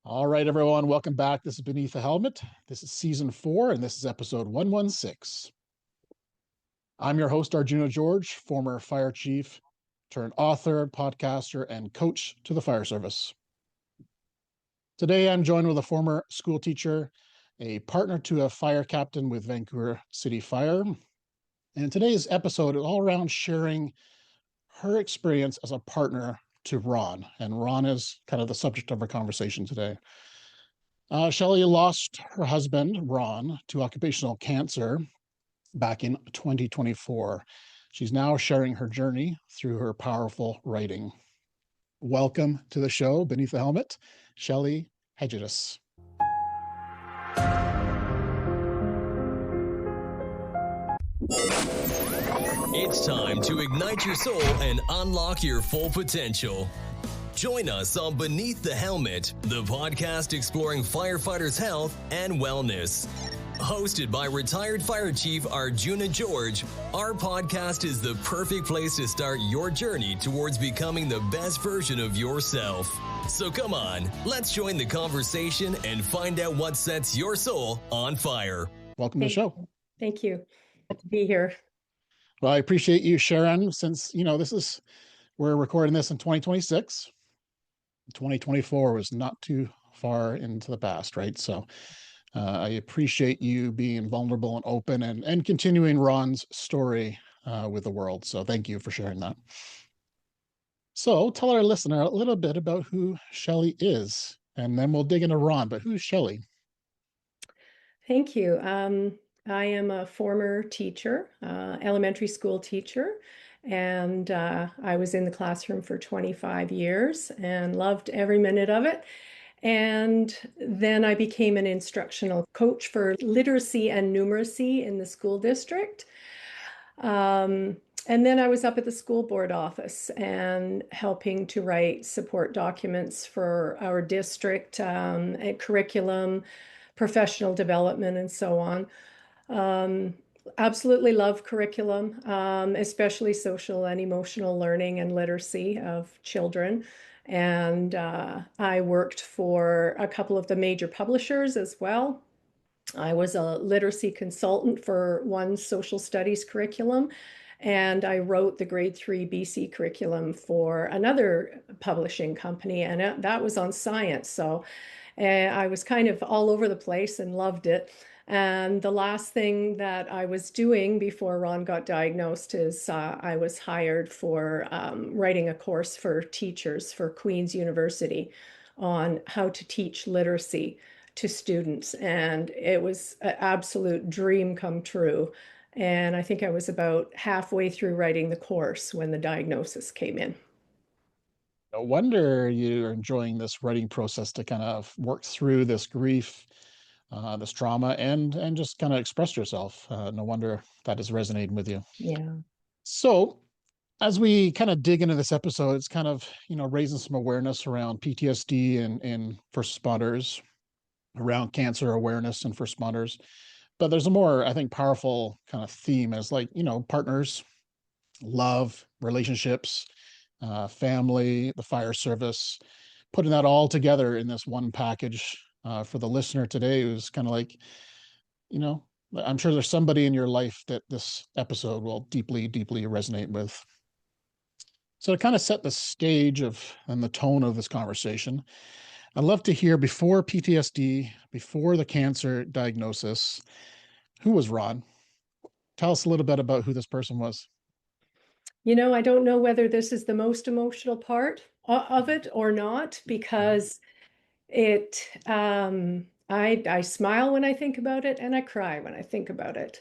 All right, everyone, welcome back. This is Beneath the Helmet. This is season 4, and this is episode 116. I'm your host, Arjuna George, former fire chief turned author, podcaster, and coach to the fire service. Today, I'm joined with a former school teacher, a partner to a fire captain with Vancouver City Fire. And today's episode is all around sharing her experience as a partner to Ron. And Ron is kind of the subject of our conversation today. Shelley lost her husband, Ron, to occupational cancer back in 2024. She's now sharing her journey through her powerful writing. Welcome to the show, Beneath the Helmet, Shelley Hegedus. It's time to ignite your soul and unlock your full potential. Join us on Beneath the Helmet, the podcast exploring firefighters' health and wellness. Hosted by retired fire chief Arjuna George, our podcast is the perfect place to start your journey towards becoming the best version of yourself. So come on, let's join the conversation and find out what sets your soul on fire. Welcome to the show. Thank you. Good to be here. Well, I appreciate you sharing since, we're recording this in 2026. 2024 was not too far into the past, right? So I appreciate you being vulnerable and open and continuing Ron's story with the world. So thank you for sharing that. So tell our listener a little bit about who Shelley is, and then we'll dig into Ron, but who's Shelley? Thank you. I am a former teacher, elementary school teacher, and I was in the classroom for 25 years and loved every minute of it. And then I became an instructional coach for literacy and numeracy in the school district. And then I was up at the school board office and helping to write support documents for our district, curriculum, professional development, and so on. Absolutely love curriculum, especially social and emotional learning and literacy of children. And I worked for a couple of the major publishers as well. I was a literacy consultant for one social studies curriculum, and I wrote the grade 3 BC curriculum for another publishing company, and that was on science. So I was kind of all over the place and loved it. And the last thing that I was doing before Ron got diagnosed is I was hired for writing a course for teachers for Queen's University on how to teach literacy to students. And it was an absolute dream come true. And I think I was about halfway through writing the course when the diagnosis came in. No wonder you're enjoying this writing process to kind of work through this grief, this trauma, and just kind of express yourself. No wonder that is resonating with you. Yeah. So as we kind of dig into this episode, it's kind of, raising some awareness around PTSD and first responders, around cancer awareness and first responders. But there's a more, I think, powerful kind of theme as partners, love, relationships, family, the fire service, putting that all together in this one package. For the listener today who's kind of I'm sure there's somebody in your life that this episode will deeply, deeply resonate with. So to kind of set the stage and the tone of this conversation, I'd love to hear, before PTSD, before the cancer diagnosis, who was Ron? Tell us a little bit about who this person was. I don't know whether this is the most emotional part of it or not, because I smile when I think about it, and I cry when I think about it.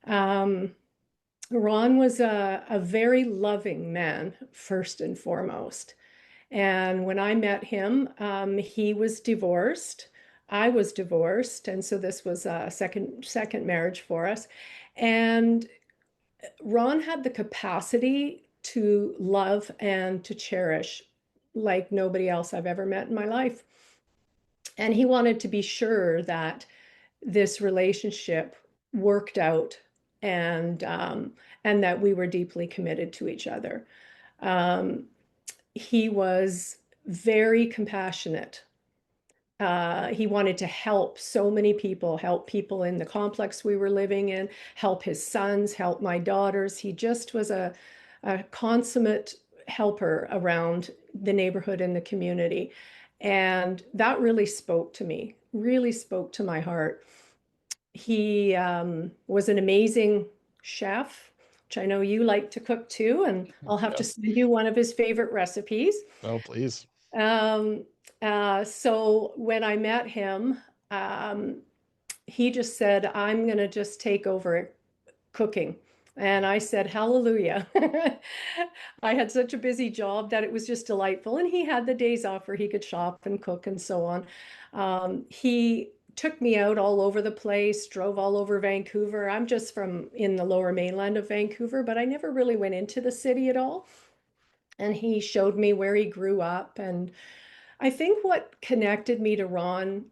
Ron was a very loving man, first and foremost. And when I met him, he was divorced. I was divorced, and so this was a second marriage for us. And Ron had the capacity to love and to cherish like nobody else I've ever met in my life. And he wanted to be sure that this relationship worked out and that we were deeply committed to each other. He was very compassionate, He wanted to help so many people, help people in the complex we were living in, help his sons, help my daughters. He just was a consummate helper around the neighborhood and the community. And that really spoke to me, really spoke to my heart. He was an amazing chef, which I know you like to cook too, and I'll have to Yes. send you one of his favorite recipes. Oh, please. Um, so when I met him, um, he just said, I'm going to just take over cooking. And I said, hallelujah. I had such a busy job that it was just delightful. And he had the days off where he could shop and cook and so on. He took me out all over the place, drove all over Vancouver. I'm just from in the lower mainland of Vancouver, but I never really went into the city at all. And he showed me where he grew up. And I think what connected me to Ron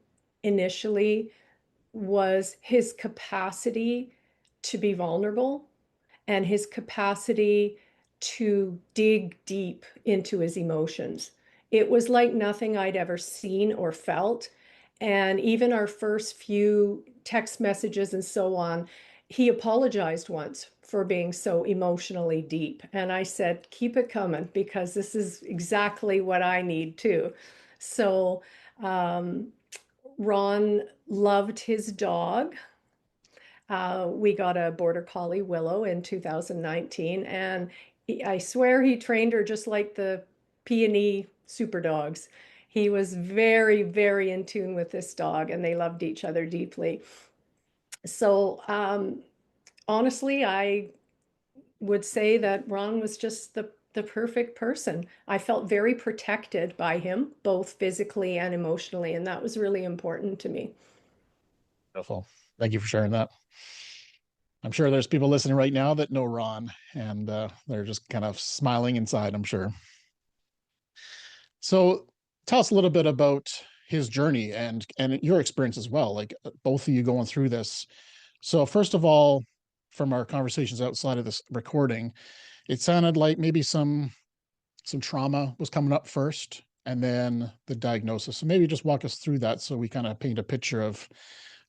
initially was his capacity to be vulnerable and his capacity to dig deep into his emotions. It was like nothing I'd ever seen or felt. And even our first few text messages and so on, he apologized once for being so emotionally deep. And I said, keep it coming because this is exactly what I need too. So, Ron loved his dog. We got a border collie, Willow, in 2019, and I swear he trained her just like the Peony super dogs. He was very, very in tune with this dog, and they loved each other deeply. So, honestly, I would say that Ron was just the perfect person. I felt very protected by him, both physically and emotionally, and that was really important to me. Beautiful. Thank you for sharing that. I'm sure there's people listening right now that know Ron, and they're just kind of smiling inside, I'm sure. So tell us a little bit about his journey and your experience as well, like both of you going through this. So first of all, from our conversations outside of this recording, it sounded like maybe some trauma was coming up first and then the diagnosis. So maybe just walk us through that so we kind of paint a picture of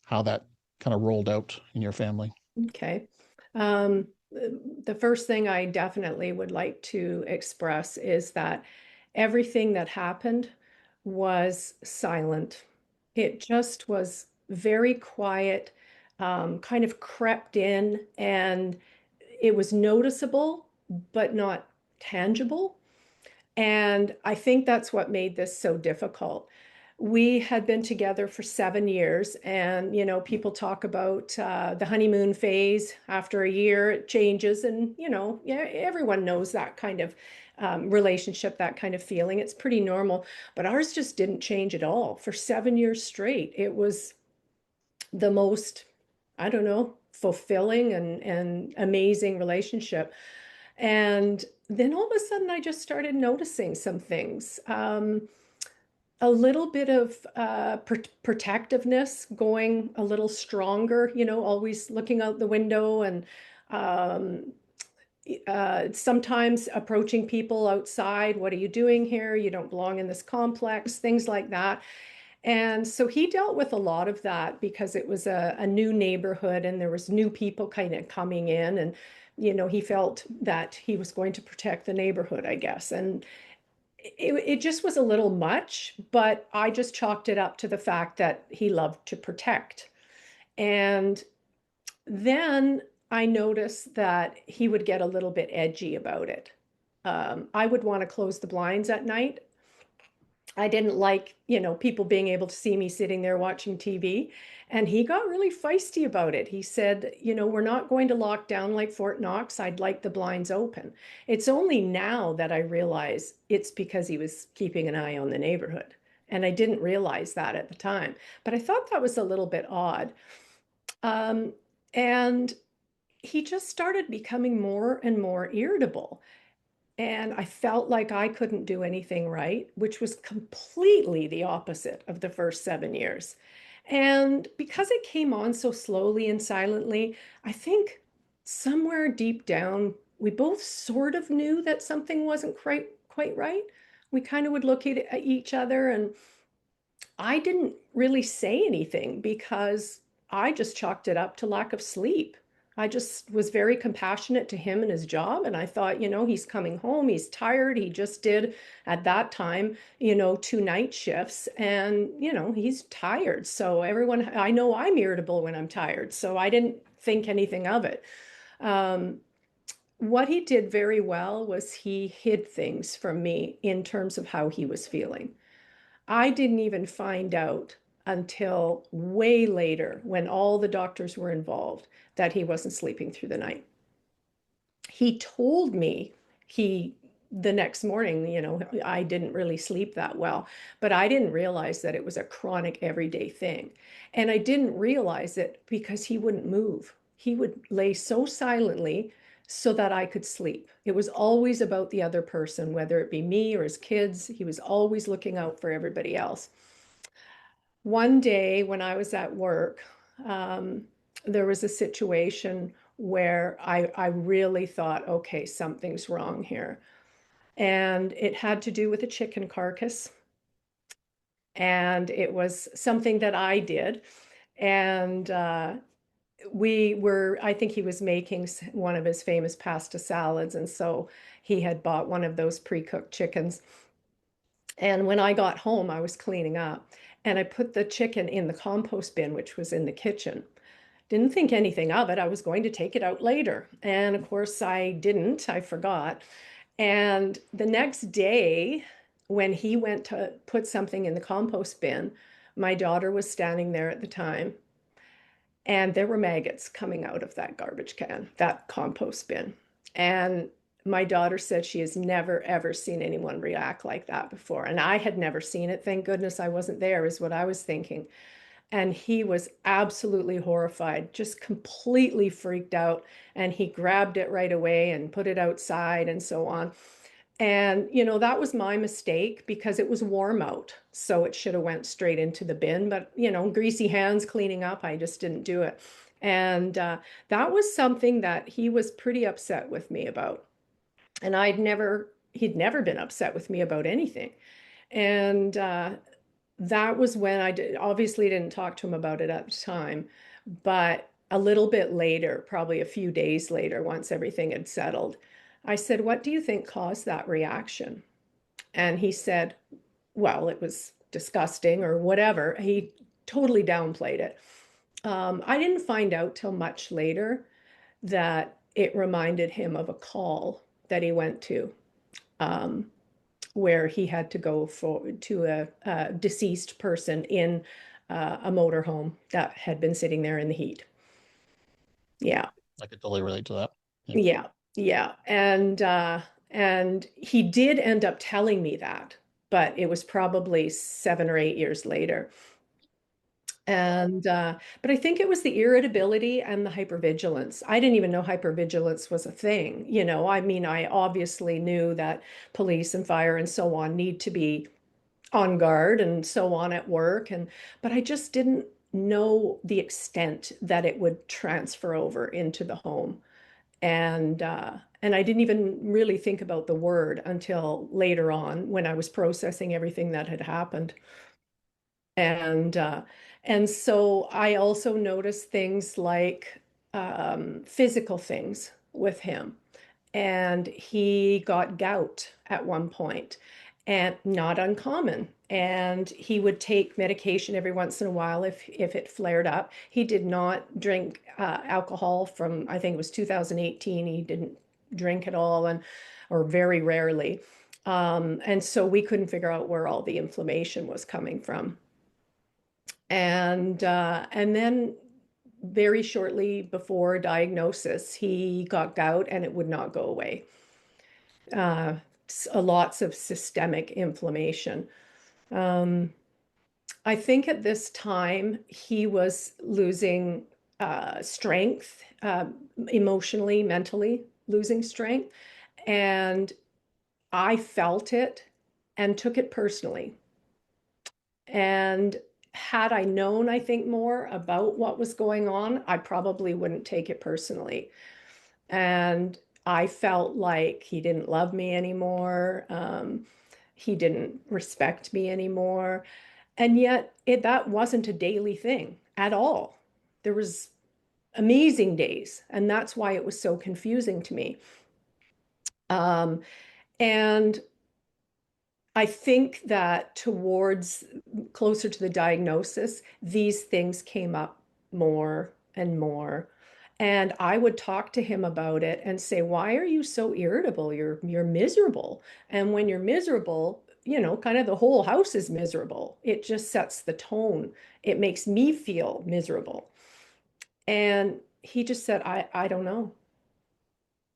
how that kind of rolled out in your family. Okay. The first thing I definitely would like to express is that everything that happened was silent. It just was very quiet, kind of crept in, and it was noticeable, but not tangible. And I think that's what made this so difficult. We had been together for 7 years, and people talk about the honeymoon phase. After a year, it changes, and yeah, everyone knows that kind of relationship, that kind of feeling. It's pretty normal, but ours just didn't change at all for 7 years straight. It was the most, I don't know, fulfilling and amazing relationship. And then all of a sudden, I just started noticing some things. A little bit of protectiveness going a little stronger, always looking out the window and um, sometimes approaching people outside. What are you doing here? You don't belong in this complex, things like that. And so he dealt with a lot of that because it was a new neighborhood and there was new people kind of coming in, and he felt that he was going to protect the neighborhood, I guess. And it just was a little much, but I just chalked it up to the fact that he loved to protect. And then I noticed that he would get a little bit edgy about it. I would want to close the blinds at night. I didn't like, people being able to see me sitting there watching TV. And he got really feisty about it. He said, we're not going to lock down like Fort Knox. I'd like the blinds open. It's only now that I realize it's because he was keeping an eye on the neighborhood. And I didn't realize that at the time. But I thought that was a little bit odd. Um, and he just started becoming more and more irritable. And I felt like I couldn't do anything right, which was completely the opposite of the first 7 years. And because it came on so slowly and silently, I think somewhere deep down, we both sort of knew that something wasn't quite right. We kind of would look at each other and I didn't really say anything because I just chalked it up to lack of sleep. I just was very compassionate to him and his job. And I thought, he's coming home, he's tired. He just did at that time, 2 night shifts and, he's tired. So I know I'm irritable when I'm tired. So I didn't think anything of it. Um, what he did very well was he hid things from me in terms of how he was feeling. I didn't even find out until way later when all the doctors were involved that he wasn't sleeping through the night. He told me he the next morning, I didn't really sleep that well, but I didn't realize that it was a chronic everyday thing. And I didn't realize it because he wouldn't move. He would lay so silently so that I could sleep. It was always about the other person, whether it be me or his kids. He was always looking out for everybody else. One day when I was at work, um, there was a situation where I really thought, okay, something's wrong here. And it had to do with a chicken carcass. And it was something that I did. And I think he was making one of his famous pasta salads. And so he had bought one of those pre-cooked chickens. And when I got home, I was cleaning up and I put the chicken in the compost bin, which was in the kitchen. Didn't think anything of it. I was going to take it out later. And of course, I didn't. I forgot. And the next day, when he went to put something in the compost bin, my daughter was standing there at the time, and there were maggots coming out of that garbage can, that compost bin. And my daughter said she has never, ever seen anyone react like that before. And I had never seen it. Thank goodness I wasn't there, is what I was thinking. And he was absolutely horrified, just completely freaked out. And he grabbed it right away and put it outside and so on. And, that was my mistake because it was warm out. So it should have went straight into the bin. But, greasy hands cleaning up, I just didn't do it. And that was something that he was pretty upset with me about. And he'd never been upset with me about anything. And that was when obviously didn't talk to him about it at the time, but a little bit later, probably a few days later, once everything had settled, I said, "What do you think caused that reaction?" And he said, "Well, it was disgusting," or whatever. He totally downplayed it. I didn't find out till much later that it reminded him of a call that he went to. Um, where he had to go to a deceased person in a motorhome that had been sitting there in the heat. Yeah, I could totally relate to that. Yeah. yeah, yeah. And he did end up telling me that, but it was probably 7 or 8 years later. But I think it was the irritability and the hypervigilance. I didn't even know hypervigilance was a thing. I mean, I obviously knew that police and fire and so on need to be on guard and so on at work. But I just didn't know the extent that it would transfer over into the home. And I didn't even really think about the word until later on when I was processing everything that had happened. And uh, and so I also noticed things like physical things with him. And he got gout at one point, and not uncommon. And he would take medication every once in a while if it flared up. He did not drink alcohol from, I think it was 2018. He didn't drink at all, or very rarely. And so we couldn't figure out where all the inflammation was coming from. And then very shortly before diagnosis, he got gout and it would not go away. Uh, Lots of systemic inflammation. Um, I think at this time he was losing strength, emotionally, mentally losing strength. And I felt it and took it personally. And had I known, I think, more about what was going on, I probably wouldn't take it personally. And I felt like he didn't love me anymore. He didn't respect me anymore. And yet that wasn't a daily thing at all. There was amazing days, and that's why it was so confusing to me. Um, and I think that towards closer to the diagnosis, these things came up more and more. And I would talk to him about it and say, "Why are you so irritable? You're miserable." And when you're miserable, kind of the whole house is miserable. It just sets the tone. It makes me feel miserable. And he just said, "I don't know."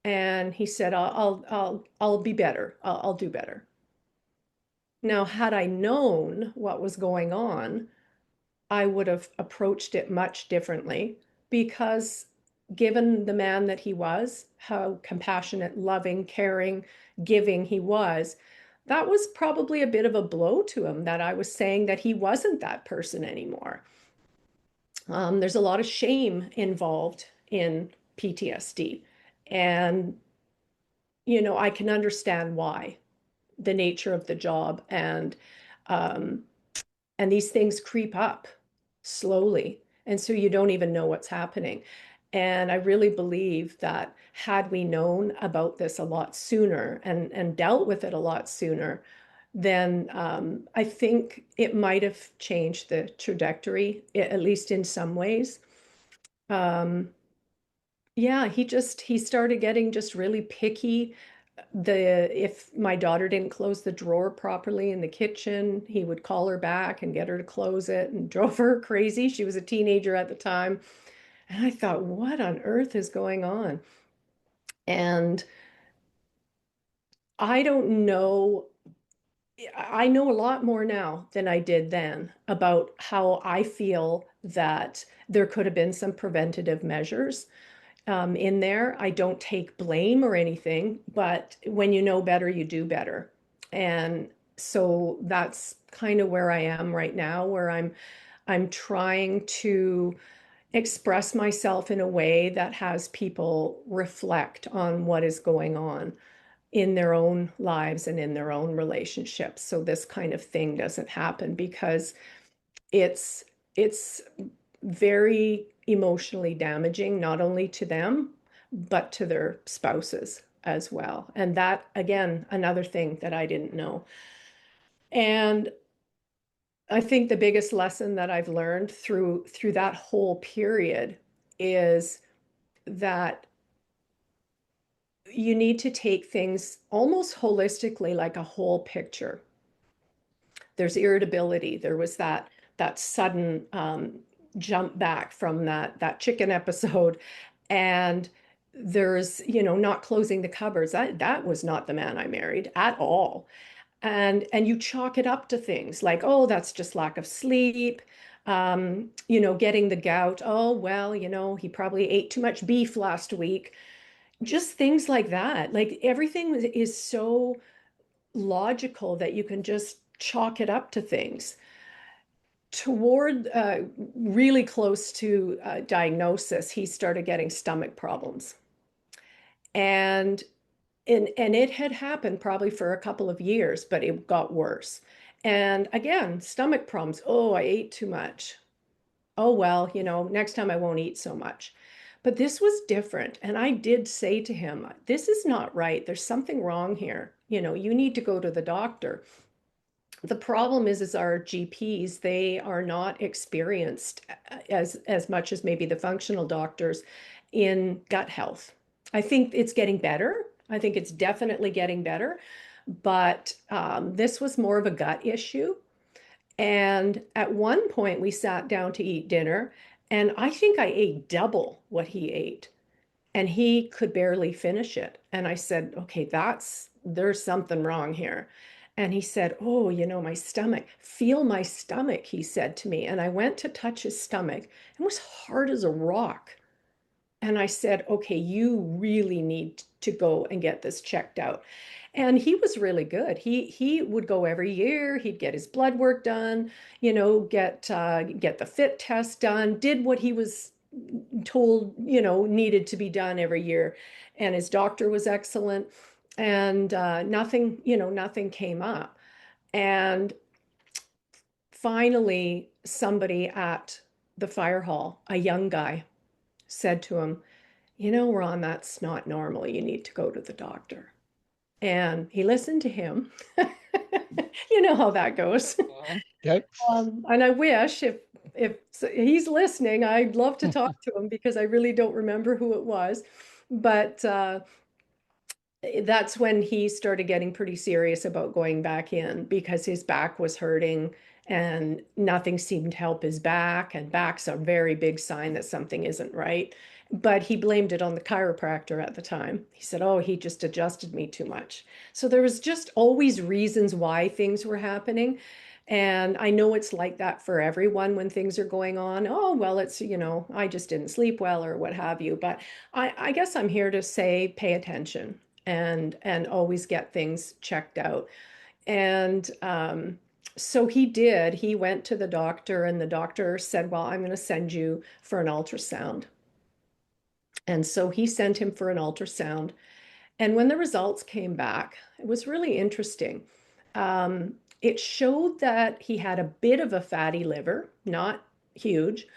And he said, I'll be better. I'll do better." Now, had I known what was going on, I would have approached it much differently because, given the man that he was, how compassionate, loving, caring, giving he was, that was probably a bit of a blow to him that I was saying that he wasn't that person anymore. There's a lot of shame involved in PTSD. And, I can understand why, the nature of the job, um, and these things creep up slowly, and so you don't even know what's happening. And I really believe that had we known about this a lot sooner and dealt with it a lot sooner, then I think it might have changed the trajectory, at least in some ways. Um, yeah, he started getting just really picky. If my daughter didn't close the drawer properly in the kitchen, he would call her back and get her to close it, and drove her crazy. She was a teenager at the time. And I thought, what on earth is going on? And I don't know. I know a lot more now than I did then about how I feel that there could have been some preventative measures in there. I don't take blame or anything, but when you know better, you do better. And so that's kind of where I am right now, where I'm trying to express myself in a way that has people reflect on what is going on in their own lives and in their own relationships, so this kind of thing doesn't happen, because it's it's very emotionally damaging, not only to them, but to their spouses as well. And that, again, another thing that I didn't know. And I think the biggest lesson that I've learned through that whole period is that you need to take things almost holistically, like a whole picture. There's irritability. There was that sudden jump back from that chicken episode, and there's not closing the cupboards. That was not the man I married at all. And you chalk it up to things like, oh, that's just lack of sleep. Getting the gout. Oh, well, he probably ate too much beef last week. Just things like that. Like, everything is so logical that you can just chalk it up to things. Toward really close to diagnosis, he started getting stomach problems. And and it had happened probably for a couple of years, but it got worse. And again, stomach problems. Oh, I ate too much. Oh, well, next time I won't eat so much. But this was different. And I did say to him, this is not right. There's something wrong here. You need to go to the doctor. The problem is our GPs, they are not experienced as much as maybe the functional doctors in gut health. I think it's getting better. I think it's definitely getting better, but this was more of a gut issue. And at one point, we sat down to eat dinner, and I think I ate double what he ate, and he could barely finish it. And I said, okay, there's something wrong here. And he said, oh, my stomach, feel my stomach, he said to me. And I went to touch his stomach, and it was hard as a rock. And I said, okay, you really need to go and get this checked out. And he was really good. He would go every year. He'd get his blood work done, get the fit test done, did what he was told, needed to be done every year. And his doctor was excellent. And nothing came up. And finally, somebody at the fire hall, a young guy, said to him, you know, Ron, that's not normal. You need to go to the doctor. And he listened to him. You know how that goes. Okay. And I wish if he's listening, I'd love to talk to him because I really don't remember who it was. But that's when he started getting pretty serious about going back in because his back was hurting and nothing seemed to help his back. And back's a very big sign that something isn't right. But he blamed it on the chiropractor at the time. He said, oh, he just adjusted me too much. So there was just always reasons why things were happening. And I know it's like that for everyone when things are going on. Oh, well, it's, you know, I just didn't sleep well or what have you. But I guess I'm here to say pay attention and always get things checked out. And so he did. He went to the doctor, and the doctor said, well, I'm going to send you for an ultrasound. And so he sent him for an ultrasound. And when the results came back, it was really interesting. It showed that he had a bit of a fatty liver, not huge,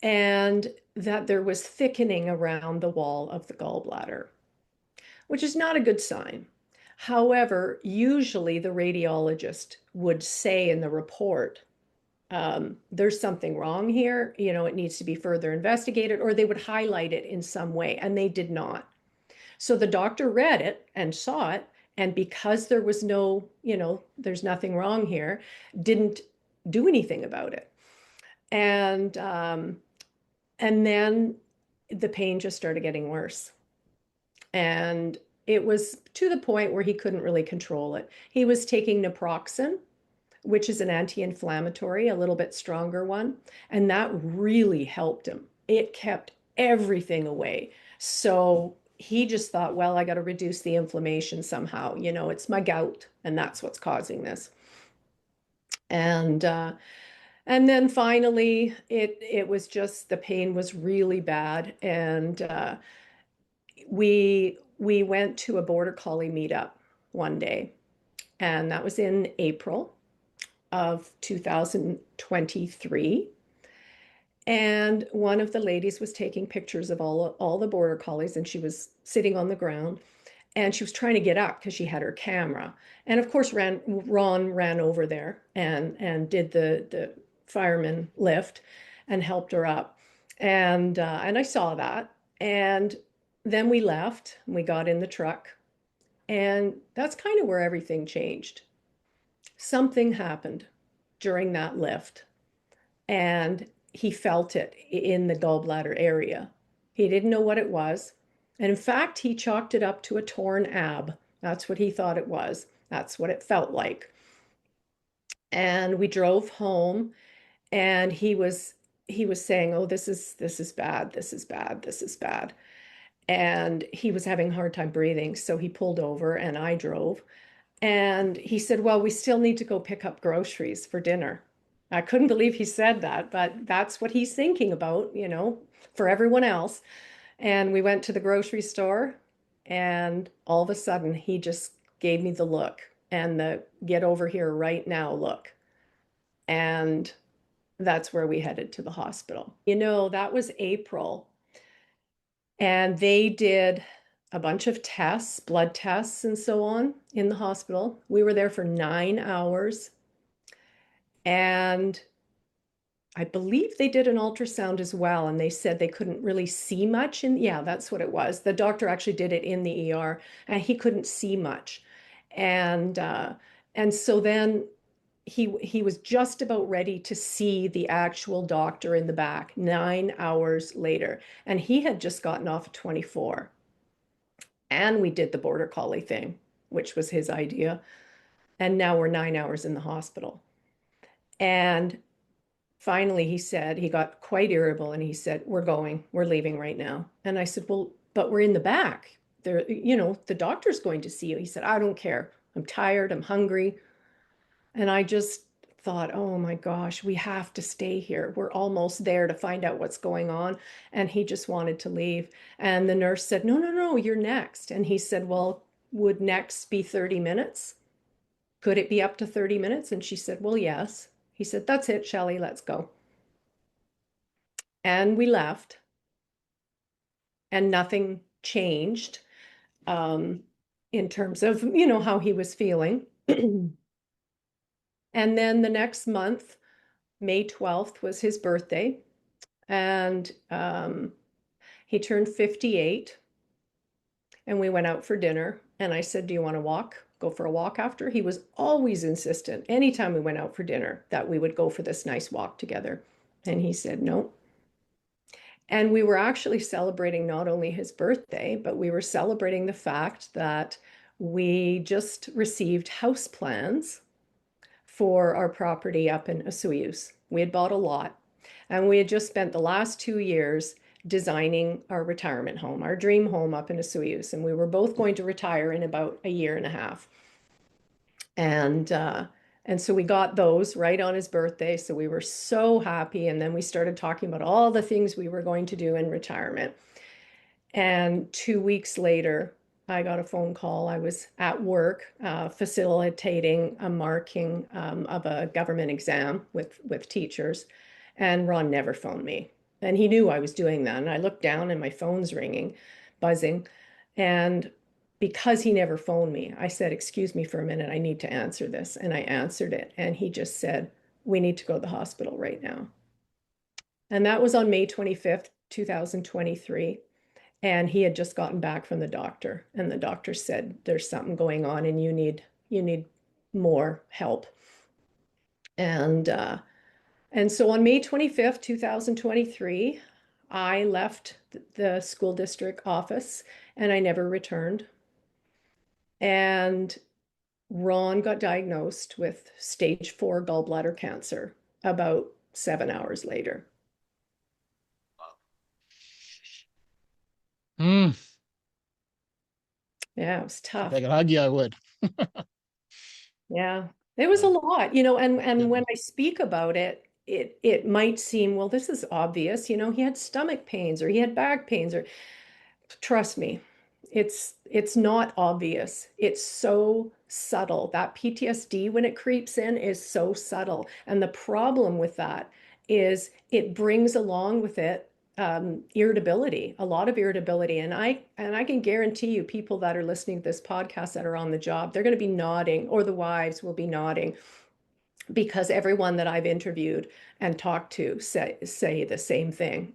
and that there was thickening around the wall of the gallbladder, which is not a good sign. However, usually the radiologist would say in the report, there's something wrong here, you know, it needs to be further investigated, or they would highlight it in some way, and they did not. So the doctor read it and saw it, and because there was no, you know, there's nothing wrong here, didn't do anything about it. And then the pain just started getting worse. And it was to the point where he couldn't really control it. He was taking naproxen, which is an anti-inflammatory, a little bit stronger one, and that really helped him. It kept everything away. So he just thought, well, I got to reduce the inflammation somehow. You know, it's my gout, and that's what's causing this. And then finally, it was just the pain was really bad, and we went to a border collie meetup one day, and that was in April of 2023. And one of the ladies was taking pictures of all the border collies, and she was sitting on the ground, and she was trying to get up because she had her camera. And of course, Ron ran over there and did the fireman lift and helped her up. And I saw that. And then we left, and we got in the truck, and that's kind of where everything changed. Something happened during that lift, and he felt it in the gallbladder area. He didn't know what it was. And in fact, he chalked it up to a torn ab. That's what he thought it was. That's what it felt like. And we drove home, and he was saying, oh, this is bad, this is bad, this is bad. And he was having a hard time breathing. So he pulled over, and I drove. And he said, well, we still need to go pick up groceries for dinner. I couldn't believe he said that, but that's what he's thinking about, you know, for everyone else. And we went to the grocery store, and all of a sudden he just gave me the look and the get over here right now look. And that's where we headed to the hospital. You know, that was April, and they did a bunch of tests, blood tests and so on in the hospital. We were there for 9 hours. And I believe they did an ultrasound as well, and they said they couldn't really see much. And yeah, that's what it was. The doctor actually did it in the ER, and he couldn't see much. And so then he was just about ready to see the actual doctor in the back 9 hours later, and he had just gotten off of 24. And we did the border collie thing, which was his idea. And now we're 9 hours in the hospital. And finally, he said, he got quite irritable, and he said, we're leaving right now. And I said, well, but we're in the back. There, you know, the doctor's going to see you. He said, I don't care. I'm tired. I'm hungry. And I just thought, oh my gosh, we have to stay here. We're almost there to find out what's going on. And he just wanted to leave. And the nurse said, no, no, no, you're next. And he said, well, would next be 30 minutes? Could it be up to 30 minutes? And she said, well, yes. He said, "That's it, Shelley, let's go." And we left, and nothing changed um, in terms of, how he was feeling. And then the next month, May 12th was his birthday, and he turned 58, and we went out for dinner. And I said, "Do you want to go for a walk after?" He was always insistent, anytime we went out for dinner, that we would go for this nice walk together. And he said, "No." And we were actually celebrating not only his birthday, but we were celebrating the fact that we just received house plans for our property up in Osoyoos. We had bought a lot, and we had just spent the last 2 years designing our retirement home, our dream home up in Osoyoos. And we were both going to retire in about a year and a half. And so we got those right on his birthday. So we were so happy. And then we started talking about all the things we were going to do in retirement. And 2 weeks later, I got a phone call. I was at work facilitating a marking of a government exam with teachers. And Ron never phoned me. And he knew I was doing that. And I looked down and my phone's ringing, buzzing. And because he never phoned me, I said, "Excuse me for a minute, I need to answer this." And I answered it. And he just said, "We need to go to the hospital right now." And that was on May 25th, 2023. And he had just gotten back from the doctor. And the doctor said, "There's something going on and you need more help." And so on May 25th, 2023, I left the school district office and I never returned. And Ron got diagnosed with stage 4 gallbladder cancer about 7 hours later. Mm, Yeah, it was if I tough. could hug you, I would. Yeah, it was a lot, and Yeah. when I speak about it, it might seem, well, this is obvious, he had stomach pains or he had back pains, or trust me, it's not obvious. It's so subtle. That PTSD, when it creeps in, is so subtle. And the problem with that is it brings along with it irritability, a lot of irritability. And I can guarantee you, people that are listening to this podcast that are on the job, they're going to be nodding, or the wives will be nodding, because everyone that I've interviewed and talked to say the same thing.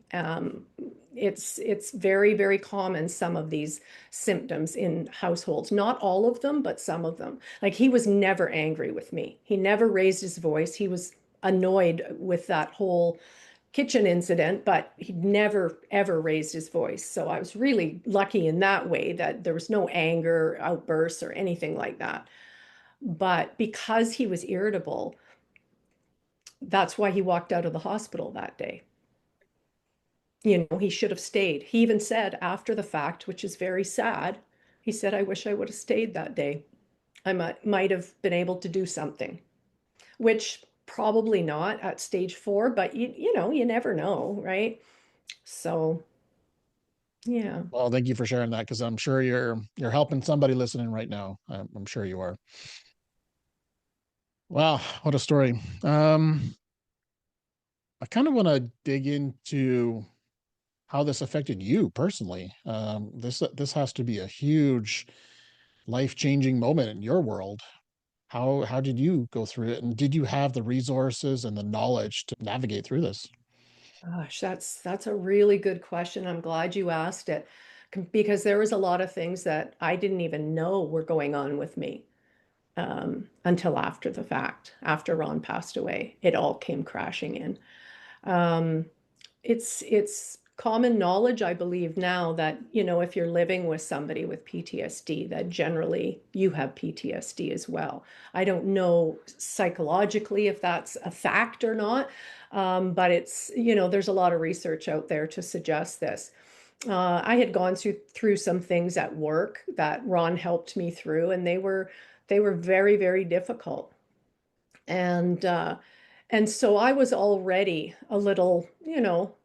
It's very, very common, some of these symptoms in households. Not all of them, but some of them. Like, he was never angry with me. He never raised his voice. He was annoyed with that whole kitchen incident, but he never ever raised his voice. So I was really lucky in that way, that there was no anger outbursts or anything like that. But because he was irritable, that's why he walked out of the hospital that day. He should have stayed. He even said after the fact, which is very sad, he said, "I wish I would have stayed that day. I might have been able to do something," which probably not at stage 4, but you never know, right? So, yeah. Well, thank you for sharing that, because I'm sure you're helping somebody listening right now. I'm sure you are. Wow, what a story. I kind of want to dig into how this affected you personally. This has to be a huge life-changing moment in your world. How did you go through it, and did you have the resources and the knowledge to navigate through this? Gosh, that's a really good question. I'm glad you asked it, because there was a lot of things that I didn't even know were going on with me until after the fact. After Ron passed away, it all came crashing in. Um, it's common knowledge, I believe now, that, if you're living with somebody with PTSD, that generally you have PTSD as well. I don't know psychologically if that's a fact or not, but there's a lot of research out there to suggest this. I had gone through some things at work that Ron helped me through, and they were very, very difficult. And so I was already a little,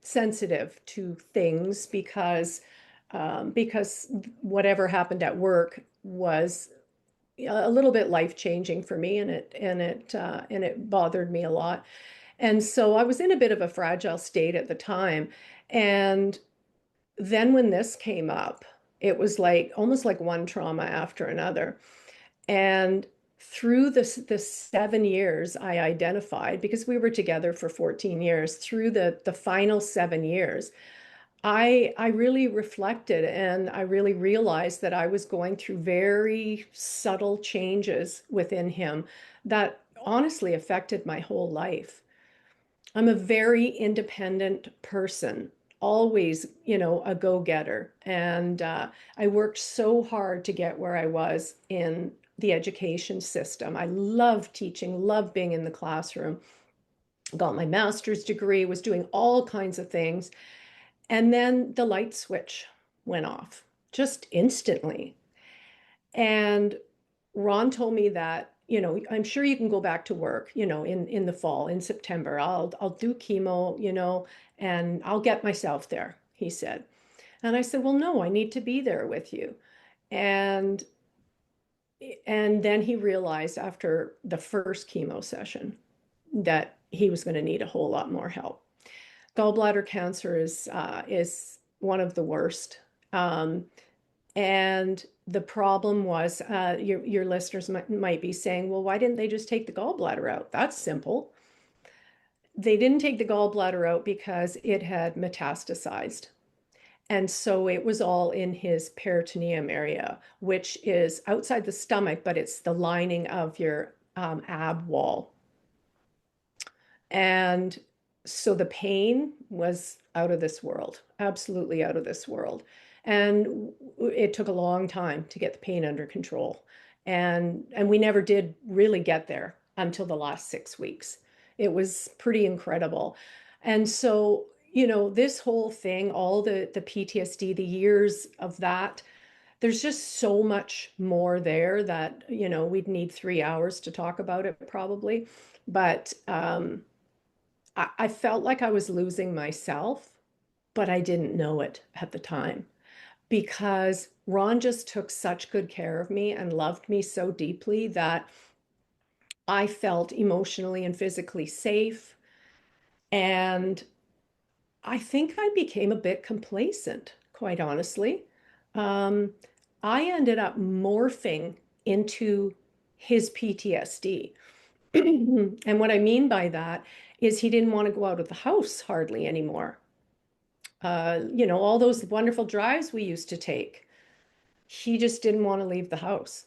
sensitive to things, because whatever happened at work was a little bit life-changing for me, and it bothered me a lot. And so I was in a bit of a fragile state at the time. And then when this came up, it was like almost like one trauma after another. And through this 7 years, I identified, because we were together for 14 years, through the final 7 years, I really reflected and I really realized that I was going through very subtle changes within him that honestly affected my whole life. I'm a very independent person, always, a go-getter. And I worked so hard to get where I was in the education system. I love teaching, love being in the classroom, got my master's degree, was doing all kinds of things. And then the light switch went off just instantly. And Ron told me that, I'm sure you can go back to work, in the fall, in September. I'll do chemo, and I'll get myself there, he said. And I said, well, no, I need to be there with you. And and then he realized after the first chemo session that he was going to need a whole lot more help. Gallbladder cancer is one of the worst. And the problem was, your listeners might be saying, well, why didn't they just take the gallbladder out? That's simple. They didn't take the gallbladder out because it had metastasized. And so it was all in his peritoneum area, which is outside the stomach, but it's the lining of your ab wall. And so the pain was out of this world, absolutely out of this world. And it took a long time to get the pain under control. And we never did really get there until the last 6 weeks. It was pretty incredible. And so, this whole thing, all the PTSD, the years of that, there's just so much more there that, we'd need 3 hours to talk about it probably. But I felt like I was losing myself, but I didn't know it at the time because Ron just took such good care of me and loved me so deeply that I felt emotionally and physically safe. And I think I became a bit complacent, quite honestly. Um, I ended up morphing into his PTSD. And what I mean by that is he didn't want to go out of the house hardly anymore. All those wonderful drives we used to take, he just didn't want to leave the house.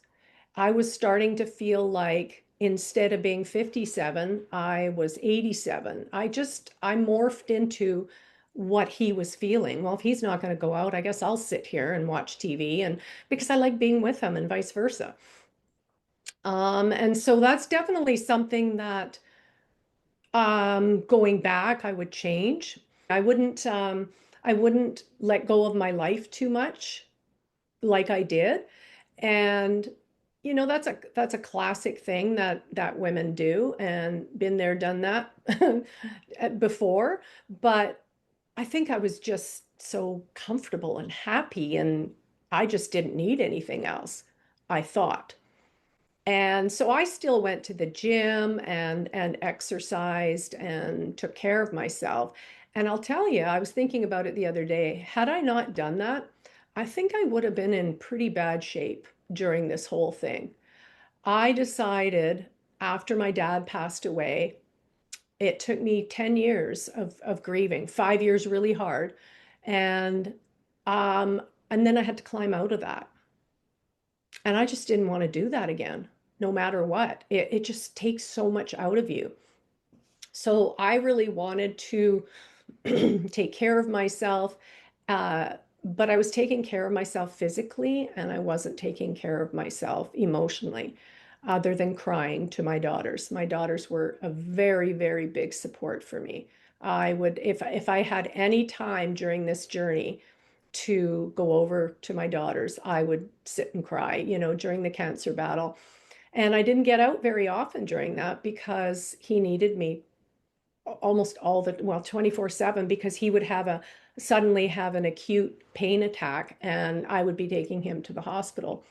I was starting to feel like instead of being 57, I was 87. I morphed into what he was feeling. Well, if he's not going to go out, I guess I'll sit here and watch TV, and because I like being with him and vice versa. And so that's definitely something that going back, I would change. I wouldn't let go of my life too much like I did. And that's a classic thing that women do, and been there, done that before. But I think I was just so comfortable and happy, and I just didn't need anything else, I thought. And so I still went to the gym and exercised and took care of myself. And I'll tell you, I was thinking about it the other day. Had I not done that, I think I would have been in pretty bad shape during this whole thing. I decided after my dad passed away, it took me 10 years of grieving, 5 years really hard. And um, and then I had to climb out of that. And I just didn't want to do that again, no matter what. It just takes so much out of you. So I really wanted to take care of myself, but I was taking care of myself physically, and I wasn't taking care of myself emotionally, other than crying to my daughters. My daughters were a very, very big support for me. I would, if I had any time during this journey to go over to my daughters, I would sit and cry, during the cancer battle. And I didn't get out very often during that because he needed me almost all the, well, 24/7, because he would suddenly have an acute pain attack and I would be taking him to the hospital.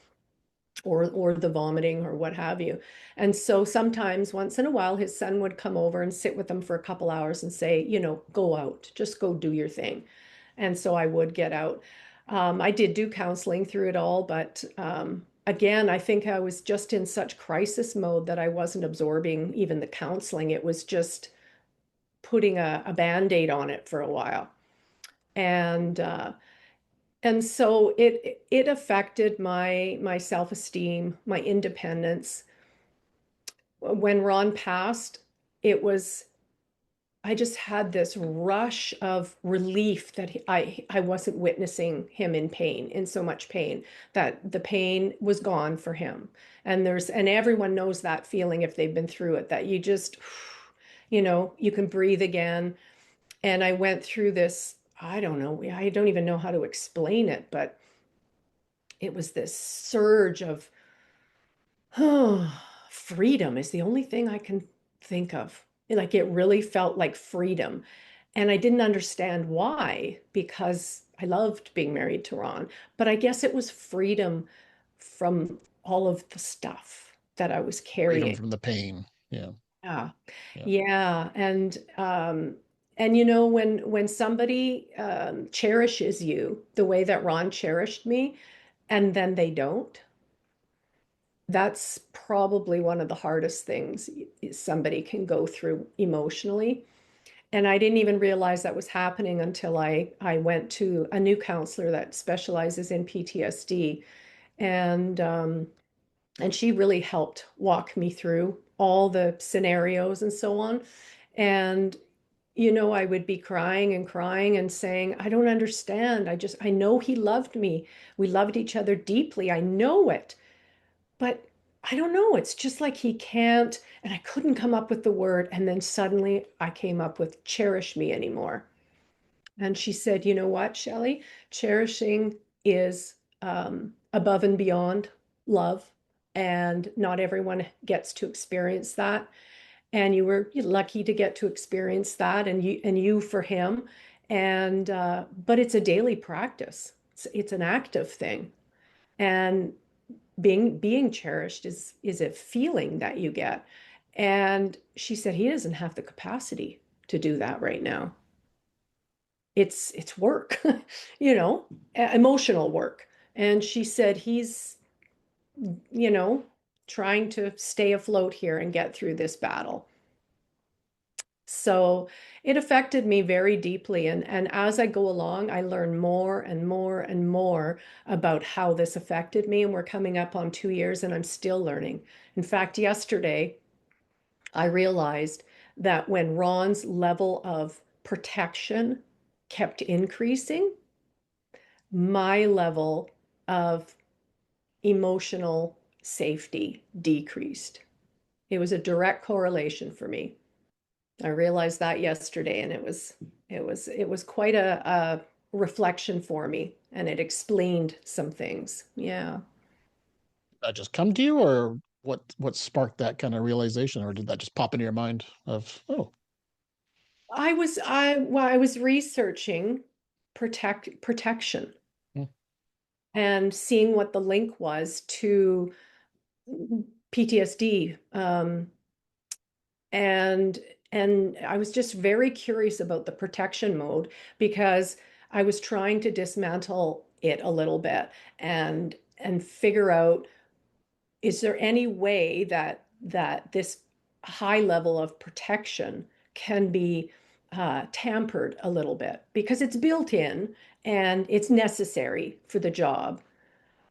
or the vomiting or what have you. And so sometimes once in a while his son would come over and sit with him for a couple hours and say, go out, just go do your thing. And so I would get out. I did do counseling through it all, but again, I think I was just in such crisis mode that I wasn't absorbing even the counseling. It was just putting a band-aid on it for a while. And so it affected my self-esteem, my independence. When Ron passed, it was I just had this rush of relief that I wasn't witnessing him in pain, in so much pain, that the pain was gone for him. And everyone knows that feeling if they've been through it, that you just, you can breathe again. And I went through this, I don't know, I don't even know how to explain it, but it was this surge of, oh, freedom is the only thing I can think of. Like it really felt like freedom. And I didn't understand why, because I loved being married to Ron. But I guess it was freedom from all of the stuff that I was Freedom carrying. from the pain. Yeah. Yeah. Yeah. Yeah. And when somebody cherishes you the way that Ron cherished me, and then they don't, that's probably one of the hardest things somebody can go through emotionally. And I didn't even realize that was happening until I went to a new counselor that specializes in PTSD. And she really helped walk me through all the scenarios and so on. And I would be crying and crying and saying, I don't understand. I know he loved me. We loved each other deeply. I know it. But I don't know. It's just like he can't. And I couldn't come up with the word. And then suddenly I came up with cherish me anymore. And she said, you know what, Shelley? Cherishing is above and beyond love. And not everyone gets to experience that. And you're lucky to get to experience that, and you for him. And but it's a daily practice. It's an active thing. And being cherished is a feeling that you get. And she said he doesn't have the capacity to do that right now. It's work, emotional work. And she said he's, you know, trying to stay afloat here and get through this battle. So it affected me very deeply. And as I go along, I learn more and more and more about how this affected me. And we're coming up on 2 years and I'm still learning. In fact, yesterday, I realized that when Ron's level of protection kept increasing, my level of emotional safety decreased. It was a direct correlation for me. I realized that yesterday, and it was quite a reflection for me, and it explained some things. Yeah. That just come to you, or what sparked that kind of realization, or did that just pop into your mind of, oh, I was researching protection hmm, and seeing what the link was to PTSD. And I was just very curious about the protection mode because I was trying to dismantle it a little bit and figure out, is there any way that this high level of protection can be tampered a little bit, because it's built in and it's necessary for the job.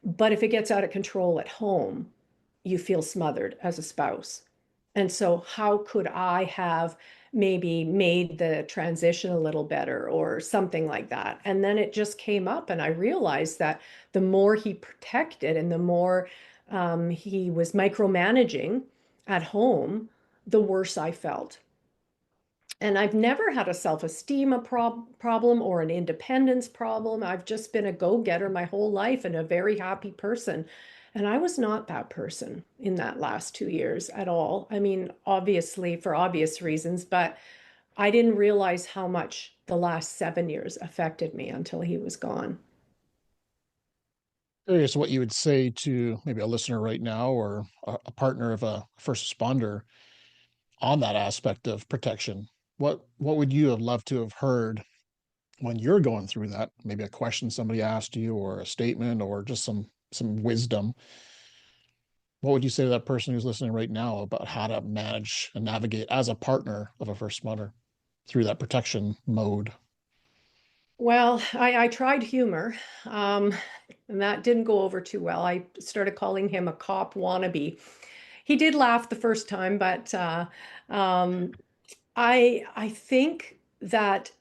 But if it gets out of control at home, you feel smothered as a spouse. And so, how could I have maybe made the transition a little better or something like that? And then it just came up, and I realized that the more he protected and the more he was micromanaging at home, the worse I felt. And I've never had a self-esteem problem or an independence problem. I've just been a go-getter my whole life and a very happy person. And I was not that person in that last 2 years at all. I mean, obviously for obvious reasons, but I didn't realize how much the last 7 years affected me until he was gone. Curious what you would say to maybe a listener right now or a partner of a first responder on that aspect of protection. What would you have loved to have heard when you're going through that? Maybe a question somebody asked you, or a statement, or just some wisdom. What would you say to that person who's listening right now about how to manage and navigate as a partner of a first responder through that protection mode? Well, I tried humor, um, and that didn't go over too well. I started calling him a cop wannabe. He did laugh the first time, but um, I think that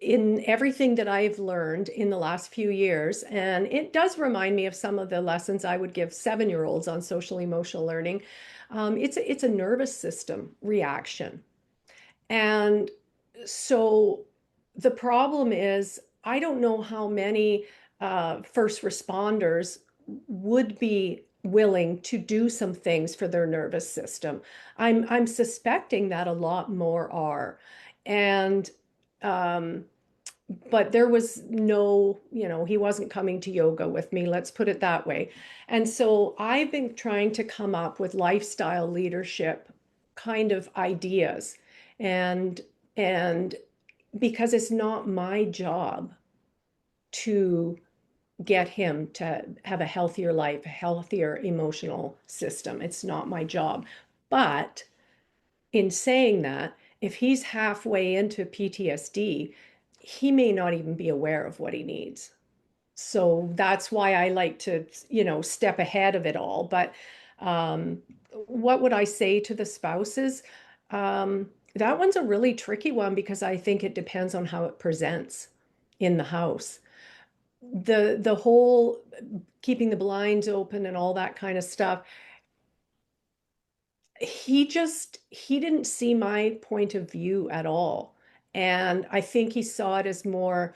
in everything that I've learned in the last few years, and it does remind me of some of the lessons I would give 7-year-olds on social emotional learning. It's a nervous system reaction. And so the problem is, I don't know how many first responders would be willing to do some things for their nervous system. I'm suspecting that a lot more are. And um, but there was no, he wasn't coming to yoga with me, let's put it that way. And so I've been trying to come up with lifestyle leadership kind of ideas. And and because it's not my job to get him to have a healthier life, a healthier emotional system. It's not my job. But in saying that, if he's halfway into PTSD, he may not even be aware of what he needs. So that's why I like to, step ahead of it all. But um, what would I say to the spouses? That one's a really tricky one because I think it depends on how it presents in the house. The whole keeping the blinds open and all that kind of stuff, he didn't see my point of view at all. And I think he saw it as more,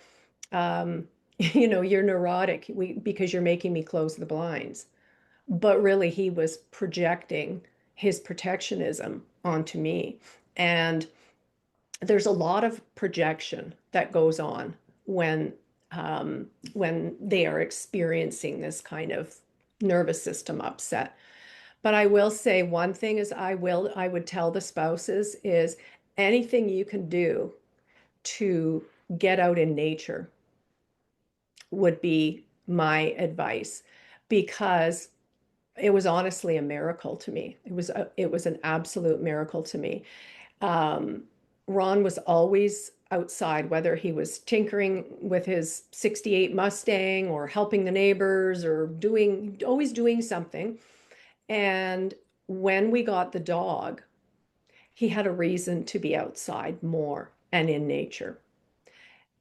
um, you're neurotic because you're making me close the blinds. But really, he was projecting his protectionism onto me. And there's a lot of projection that goes on when they are experiencing this kind of nervous system upset. But I will say one thing is I would tell the spouses is anything you can do to get out in nature would be my advice, because it was honestly a miracle to me. It was an absolute miracle to me. Um, Ron was always outside, whether he was tinkering with his 68 Mustang or helping the neighbors or always doing something. And when we got the dog, he had a reason to be outside more and in nature.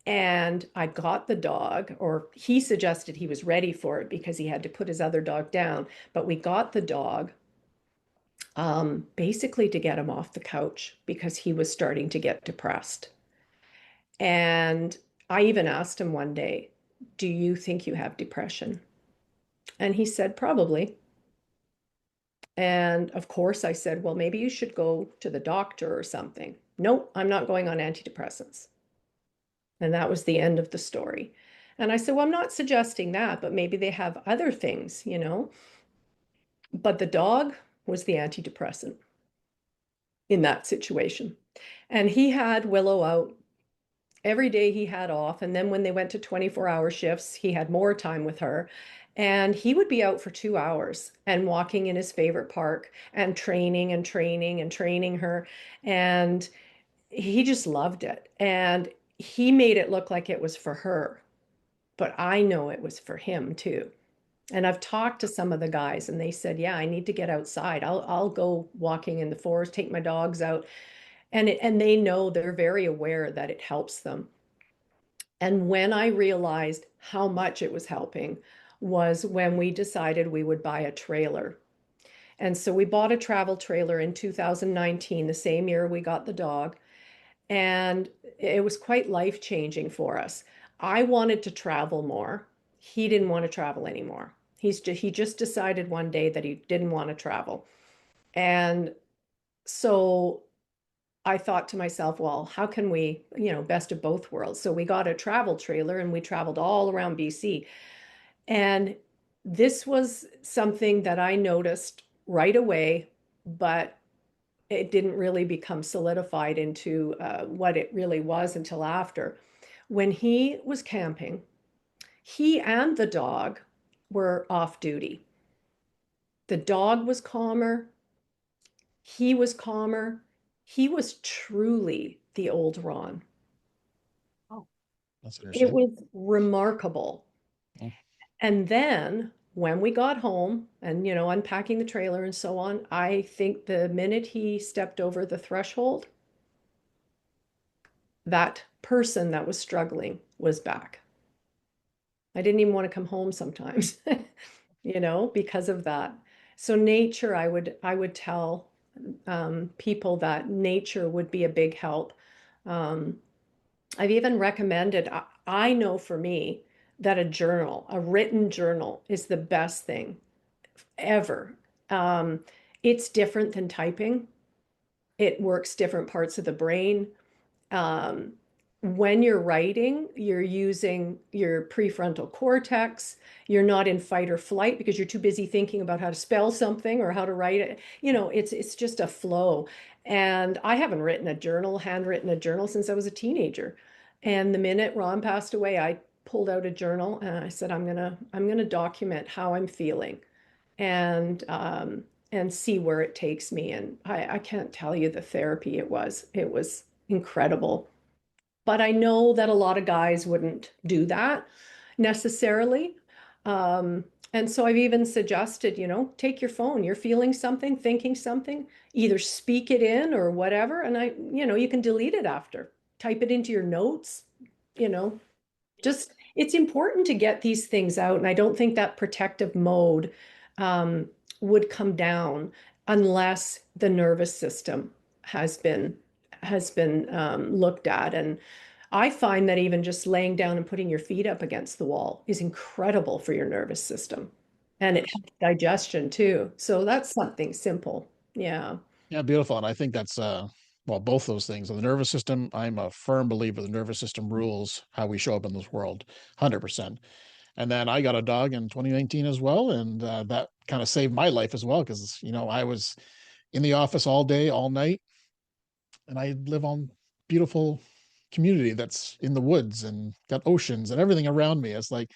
And I got the dog, or he suggested he was ready for it because he had to put his other dog down. But we got the dog basically to get him off the couch because he was starting to get depressed. And I even asked him one day, "Do you think you have depression?" And he said, "Probably." And of course, I said, "Well, maybe you should go to the doctor or something." "Nope, I'm not going on antidepressants." And that was the end of the story. And I said, "Well, I'm not suggesting that, but maybe they have other things. But the dog was the antidepressant in that situation. And he had Willow out every day he had off. And then when they went to 24-hour shifts, he had more time with her. And he would be out for 2 hours and walking in his favorite park and training and training and training her. And he just loved it. And he made it look like it was for her, but I know it was for him too. And I've talked to some of the guys and they said, "Yeah, I need to get outside. I'll go walking in the forest, take my dogs out." And they know, they're very aware that it helps them. And when I realized how much it was helping was when we decided we would buy a trailer. And so we bought a travel trailer in 2019, the same year we got the dog. And it was quite life-changing for us. I wanted to travel more. He didn't want to travel anymore. He just decided one day that he didn't want to travel. And so I thought to myself, well, how can we, best of both worlds? So we got a travel trailer and we traveled all around BC. And this was something that I noticed right away, but it didn't really become solidified into what it really was until after. When he was camping, he and the dog were off duty. The dog was calmer. He was calmer. He was truly the old Ron. Oh, that's It interesting. was remarkable. Mm. And then when we got home and, unpacking the trailer and so on, I think the minute he stepped over the threshold, that person that was struggling was back. I didn't even want to come home sometimes, because of that. So nature, I would tell people that nature would be a big help. Um, I've even recommended, I know for me that a written journal is the best thing ever. Um, it's different than typing. It works different parts of the brain. Um, when you're writing, you're using your prefrontal cortex. You're not in fight or flight because you're too busy thinking about how to spell something or how to write it. It's just a flow. And I haven't handwritten a journal since I was a teenager. And the minute Ron passed away, I pulled out a journal and I said, I'm gonna document how I'm feeling and see where it takes me. And I can't tell you the therapy it was. It was incredible. But I know that a lot of guys wouldn't do that necessarily. Um, and so I've even suggested, take your phone. You're feeling something, thinking something, either speak it in or whatever. And you can delete it after. Type it into your notes, you know, it's important to get these things out. And I don't think that protective mode would come down unless the nervous system has been looked at. And I find that even just laying down and putting your feet up against the wall is incredible for your nervous system. And it helps digestion too. So that's something simple. Yeah. Yeah, beautiful. And I think that's well, both those things. The nervous system, I'm a firm believer the nervous system rules how we show up in this world, 100%. And then I got a dog in 2019 as well, and that kind of saved my life as well because I was in the office all day, all night, and I live on beautiful community that's in the woods and got oceans and everything around me. It's like,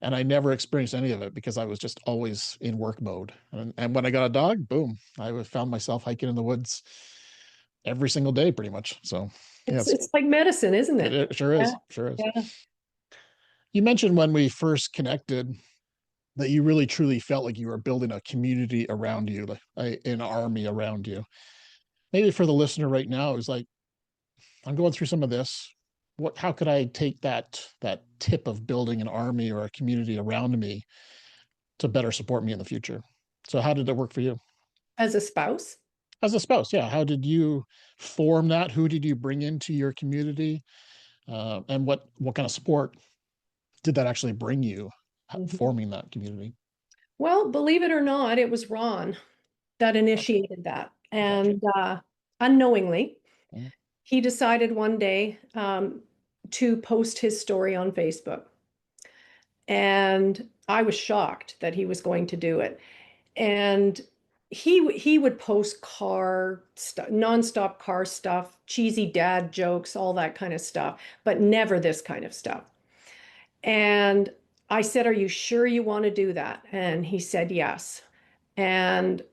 and I never experienced any of it because I was just always in work mode. And when I got a dog, boom, I found myself hiking in the woods every single day, pretty much. So yeah, It's like medicine, isn't it? it sure Yeah. is, sure is. Yeah. You mentioned when we first connected that you really truly felt like you were building a community around you, like an army around you. Maybe for the listener right now, is like, I'm going through some of this. How could I take that tip of building an army or a community around me to better support me in the future? So how did it work for you? As a spouse? As a spouse, yeah. How did you form that? Who did you bring into your community? And what kind of support did that actually bring you, Mhm. forming that community? Well, believe it or not, it was Ron that initiated that. Gotcha. And unknowingly, Mm. he decided one day to post his story on Facebook. And I was shocked that he was going to do it. And he would post car stuff, nonstop car stuff, cheesy dad jokes, all that kind of stuff, but never this kind of stuff. And I said, "Are you sure you want to do that?" And he said, "Yes." And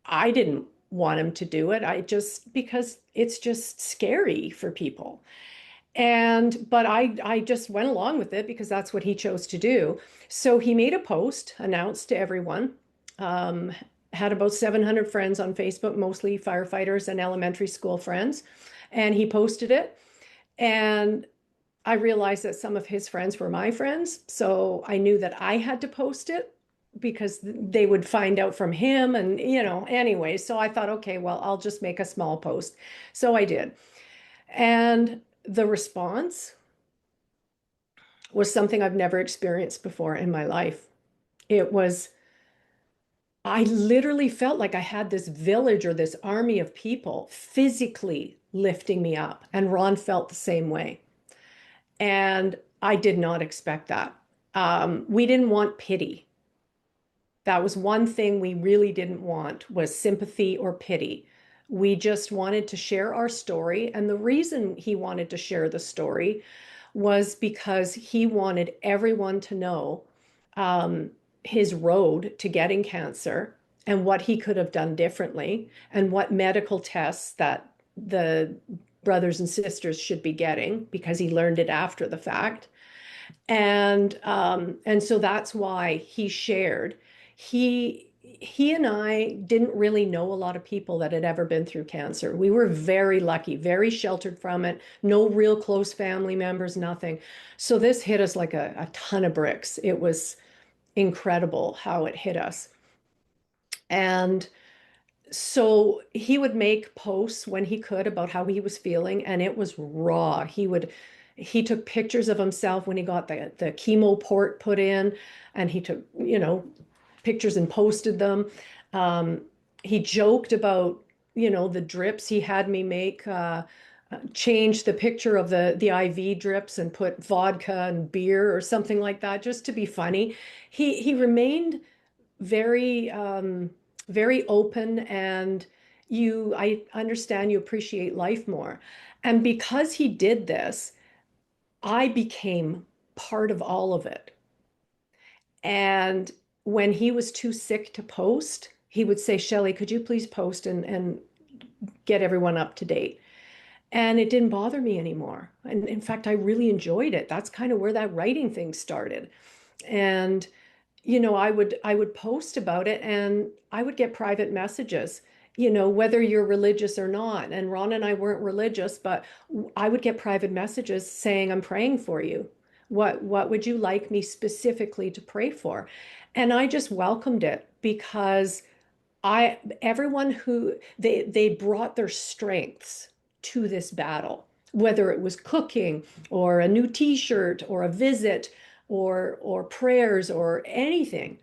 I didn't want him to do it. Because it's just scary for people. But I just went along with it because that's what he chose to do. So he made a post, announced to everyone, um, had about 700 friends on Facebook, mostly firefighters and elementary school friends. And he posted it. And I realized that some of his friends were my friends. So I knew that I had to post it because they would find out from him. And, anyway, so I thought, okay, well, I'll just make a small post. So I did. And the response was something I've never experienced before in my life. It was, I literally felt like I had this village or this army of people physically lifting me up. And Ron felt the same way. And I did not expect that. We didn't want pity. That was one thing we really didn't want, was sympathy or pity. We just wanted to share our story. And the reason he wanted to share the story was because he wanted everyone to know um, his road to getting cancer and what he could have done differently and what medical tests that the brothers and sisters should be getting, because he learned it after the fact. And so that's why he shared. He and I didn't really know a lot of people that had ever been through cancer. We were very lucky, very sheltered from it, no real close family members, nothing. So this hit us like a ton of bricks. It was incredible how it hit us. And so he would make posts when he could about how he was feeling, and it was raw. He took pictures of himself when he got the chemo port put in, and he took, pictures and posted them. Um, he joked about, the drips. He had me make change the picture of the IV drips and put vodka and beer or something like that, just to be funny. He remained very very open, and I understand you appreciate life more. And because he did this, I became part of all of it. And when he was too sick to post, he would say, Shelley, could you please post and get everyone up to date? And it didn't bother me anymore. And in fact, I really enjoyed it. That's kind of where that writing thing started. And I would post about it, and I would get private messages, whether you're religious or not. And Ron and I weren't religious, but I would get private messages saying, I'm praying for you. What would you like me specifically to pray for? And I just welcomed it, because everyone who they brought their strengths to this battle, whether it was cooking or a new t-shirt or a visit or prayers or anything.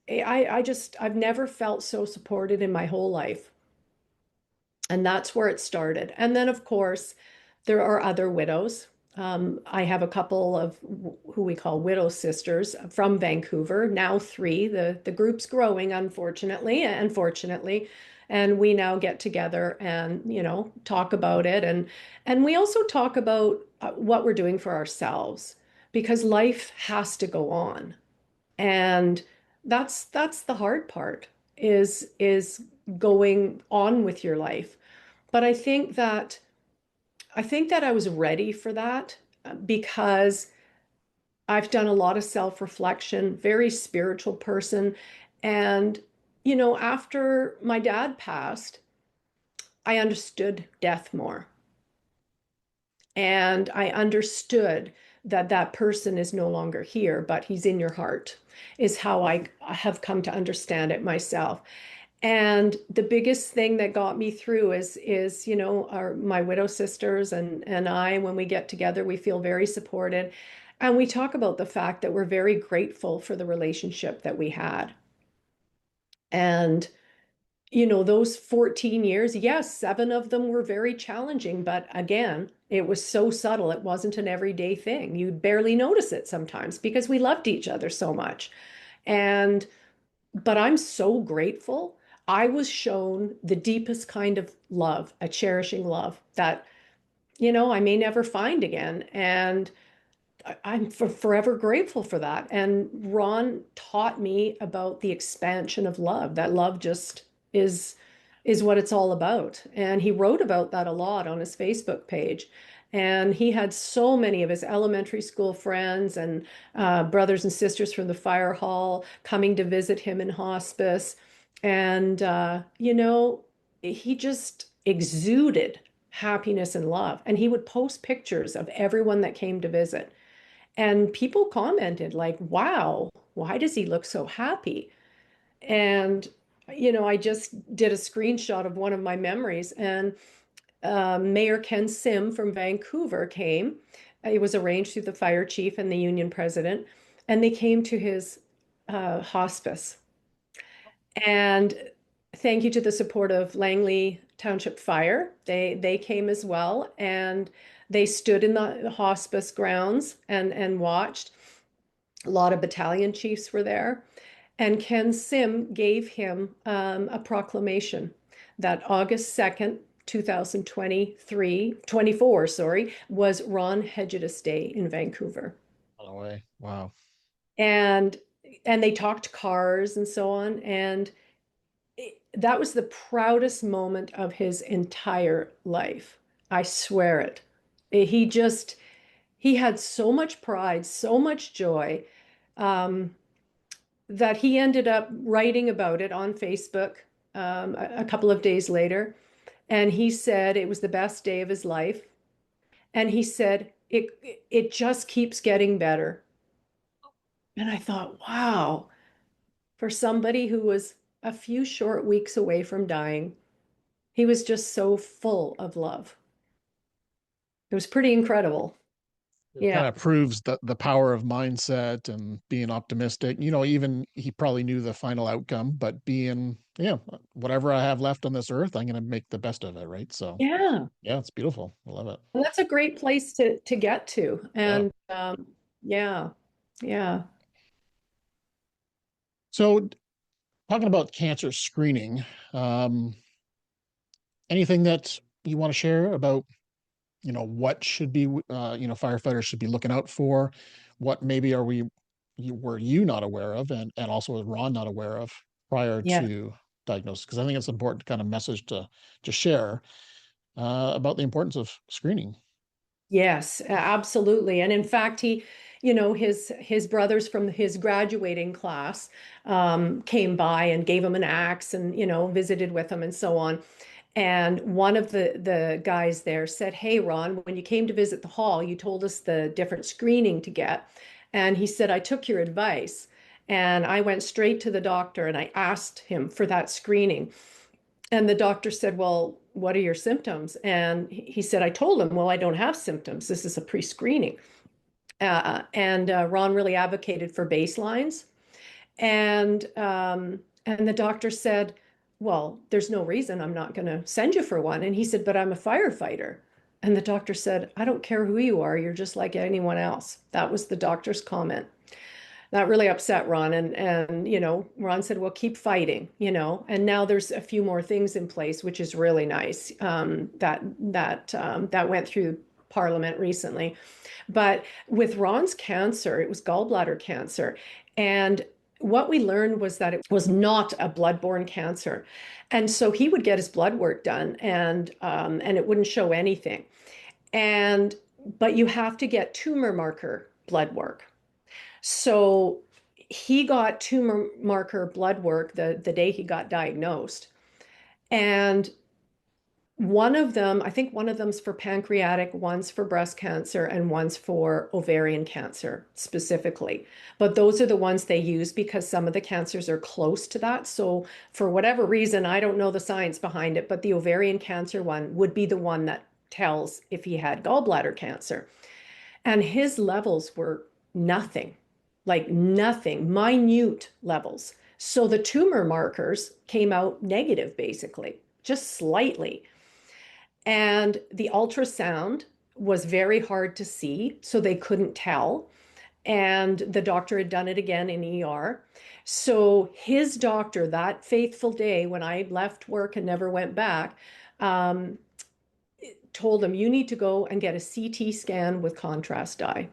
I've never felt so supported in my whole life. And that's where it started. And then, of course, there are other widows. I have a couple of who we call widow sisters from Vancouver, now three. The group's growing, unfortunately. And we now get together and, talk about it. And we also talk about what we're doing for ourselves, because life has to go on. And that's the hard part, is going on with your life. But I think that I was ready for that, because I've done a lot of self-reflection, very spiritual person. And, after my dad passed, I understood death more. And I understood that that person is no longer here, but he's in your heart, is how I have come to understand it myself. And the biggest thing that got me through is my widow sisters and I, when we get together, we feel very supported. And we talk about the fact that we're very grateful for the relationship that we had. And those 14 years, yes, 7 of them were very challenging, but again, it was so subtle. It wasn't an everyday thing. You'd barely notice it sometimes, because we loved each other so much. And but I'm so grateful. I was shown the deepest kind of love, a cherishing love that, I may never find again. And I'm forever grateful for that. And Ron taught me about the expansion of love, that love just is what it's all about. And he wrote about that a lot on his Facebook page. And he had so many of his elementary school friends and brothers and sisters from the fire hall coming to visit him in hospice. And, he just exuded happiness and love. And he would post pictures of everyone that came to visit. And people commented like, wow, why does he look so happy? And, I just did a screenshot of one of my memories, and Mayor Ken Sim from Vancouver came. It was arranged through the fire chief and the union president, and they came to his hospice. And thank you to the support of Langley Township Fire. They came as well, and they stood in the hospice grounds and watched. A lot of battalion chiefs were there. And Ken Sim gave him a proclamation that August 2nd, 2023, 24, sorry, was Ron Hegedus Day in Vancouver. No way. Wow. And they talked cars and so on. And that was the proudest moment of his entire life. I swear it. He just, he had so much pride, so much joy, um, that he ended up writing about it on Facebook a couple of days later. And he said it was the best day of his life. And he said, it just keeps getting better. And I thought, wow, for somebody who was a few short weeks away from dying, he was just so full of love. It was pretty incredible. It Yeah. kind of proves the power of mindset and being optimistic. Even he probably knew the final outcome, but being, yeah, whatever I have left on this earth, I'm going to make the best of it. Right. So, Yeah. yeah, it's beautiful. I love it. And that's a great place to get to. Yeah. And yeah. Yeah. So, talking about cancer screening, um, anything that you want to share about, what should be, firefighters should be looking out for? What maybe were you not aware of, and also was Ron not aware of prior Yeah. to diagnosis? Because I think it's an important kind of message to share about the importance of screening. Yes, absolutely. And in fact, his brothers from his graduating class came by and gave him an axe and visited with him and so on. And one of the guys there said, "Hey, Ron, when you came to visit the hall, you told us the different screening to get." And he said, "I took your advice and I went straight to the doctor and I asked him for that screening." And the doctor said, "Well, what are your symptoms?" And he said, "I told him, well, I don't have symptoms. This is a pre-screening." And Ron really advocated for baselines. And the doctor said, "Well, there's no reason I'm not going to send you for one." And he said, "But I'm a firefighter." And the doctor said, "I don't care who you are. You're just like anyone else." That was the doctor's comment. That really upset Ron. And Ron said, "Well, keep fighting." And now there's a few more things in place, which is really nice. That went through Parliament recently. But with Ron's cancer, it was gallbladder cancer. And what we learned was that it was not a bloodborne cancer. And so he would get his blood work done and it wouldn't show anything. And but you have to get tumor marker blood work. So he got tumor marker blood work the day he got diagnosed. And one of them, I think one of them's for pancreatic, one's for breast cancer, and one's for ovarian cancer specifically. But those are the ones they use because some of the cancers are close to that. So for whatever reason, I don't know the science behind it, but the ovarian cancer one would be the one that tells if he had gallbladder cancer. And his levels were nothing, like nothing, minute levels. So the tumor markers came out negative, basically, just slightly. And the ultrasound was very hard to see, so they couldn't tell. And the doctor had done it again in ER. So his doctor, that faithful day when I left work and never went back, um, told him, "You need to go and get a CT scan with contrast dye."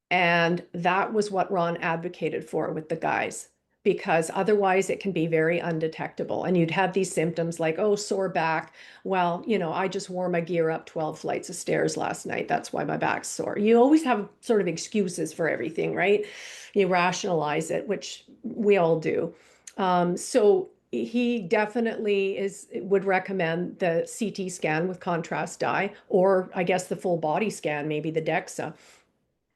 And that was what Ron advocated for with the guys, because otherwise it can be very undetectable. And you'd have these symptoms like, oh, sore back. Well, I just wore my gear up 12 flights of stairs last night. That's why my back's sore. You always have sort of excuses for everything, right? You rationalize it, which we all do. So he definitely would recommend the CT scan with contrast dye, or I guess the full body scan, maybe the DEXA,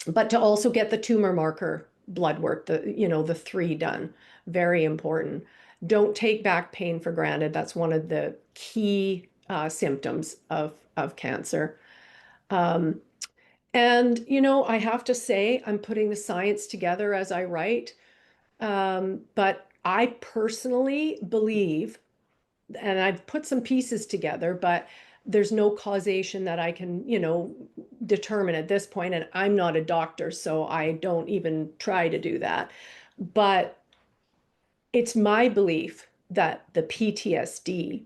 but to also get the tumor marker blood work, the three done. Very important. Don't take back pain for granted. That's one of the key symptoms of cancer. Um, and, I have to say, I'm putting the science together as I write. But I personally believe, and I've put some pieces together, but there's no causation that I can, determine at this point, and I'm not a doctor, so I don't even try to do that. But it's my belief that the PTSD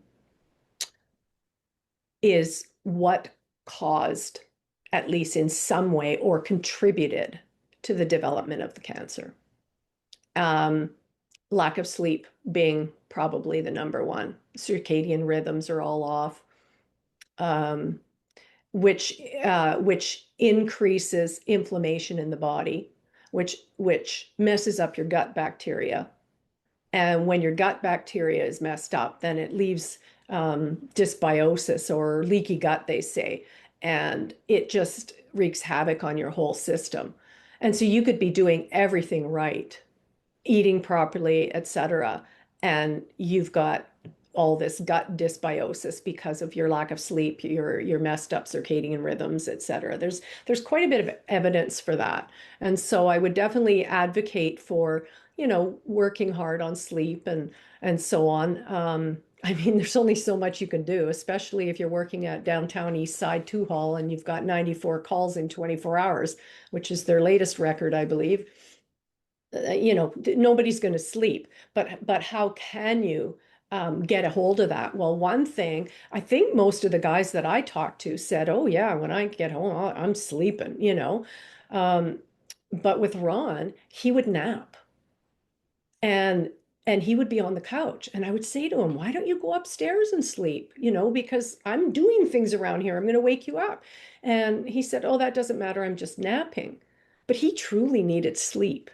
is what caused, at least in some way, or contributed to the development of the cancer. Lack of sleep being probably the number one. Circadian rhythms are all off, which increases inflammation in the body, which messes up your gut bacteria. And when your gut bacteria is messed up, then it leaves dysbiosis or leaky gut, they say, and it just wreaks havoc on your whole system. And so you could be doing everything right, eating properly, etc., and you've got all this gut dysbiosis because of your lack of sleep, your messed up circadian rhythms, etc. There's quite a bit of evidence for that. And so I would definitely advocate for, working hard on sleep and so on. I mean, there's only so much you can do, especially if you're working at downtown East Side 2 Hall and you've got 94 calls in 24 hours, which is their latest record, I believe. Nobody's going to sleep, but how can you get a hold of that? Well, one thing, I think most of the guys that I talked to said, oh yeah, when I get home, I'm sleeping. But with Ron, he would nap and he would be on the couch, and I would say to him, why don't you go upstairs and sleep? Because I'm doing things around here, I'm going to wake you up. And he said, oh, that doesn't matter, I'm just napping. But he truly needed sleep.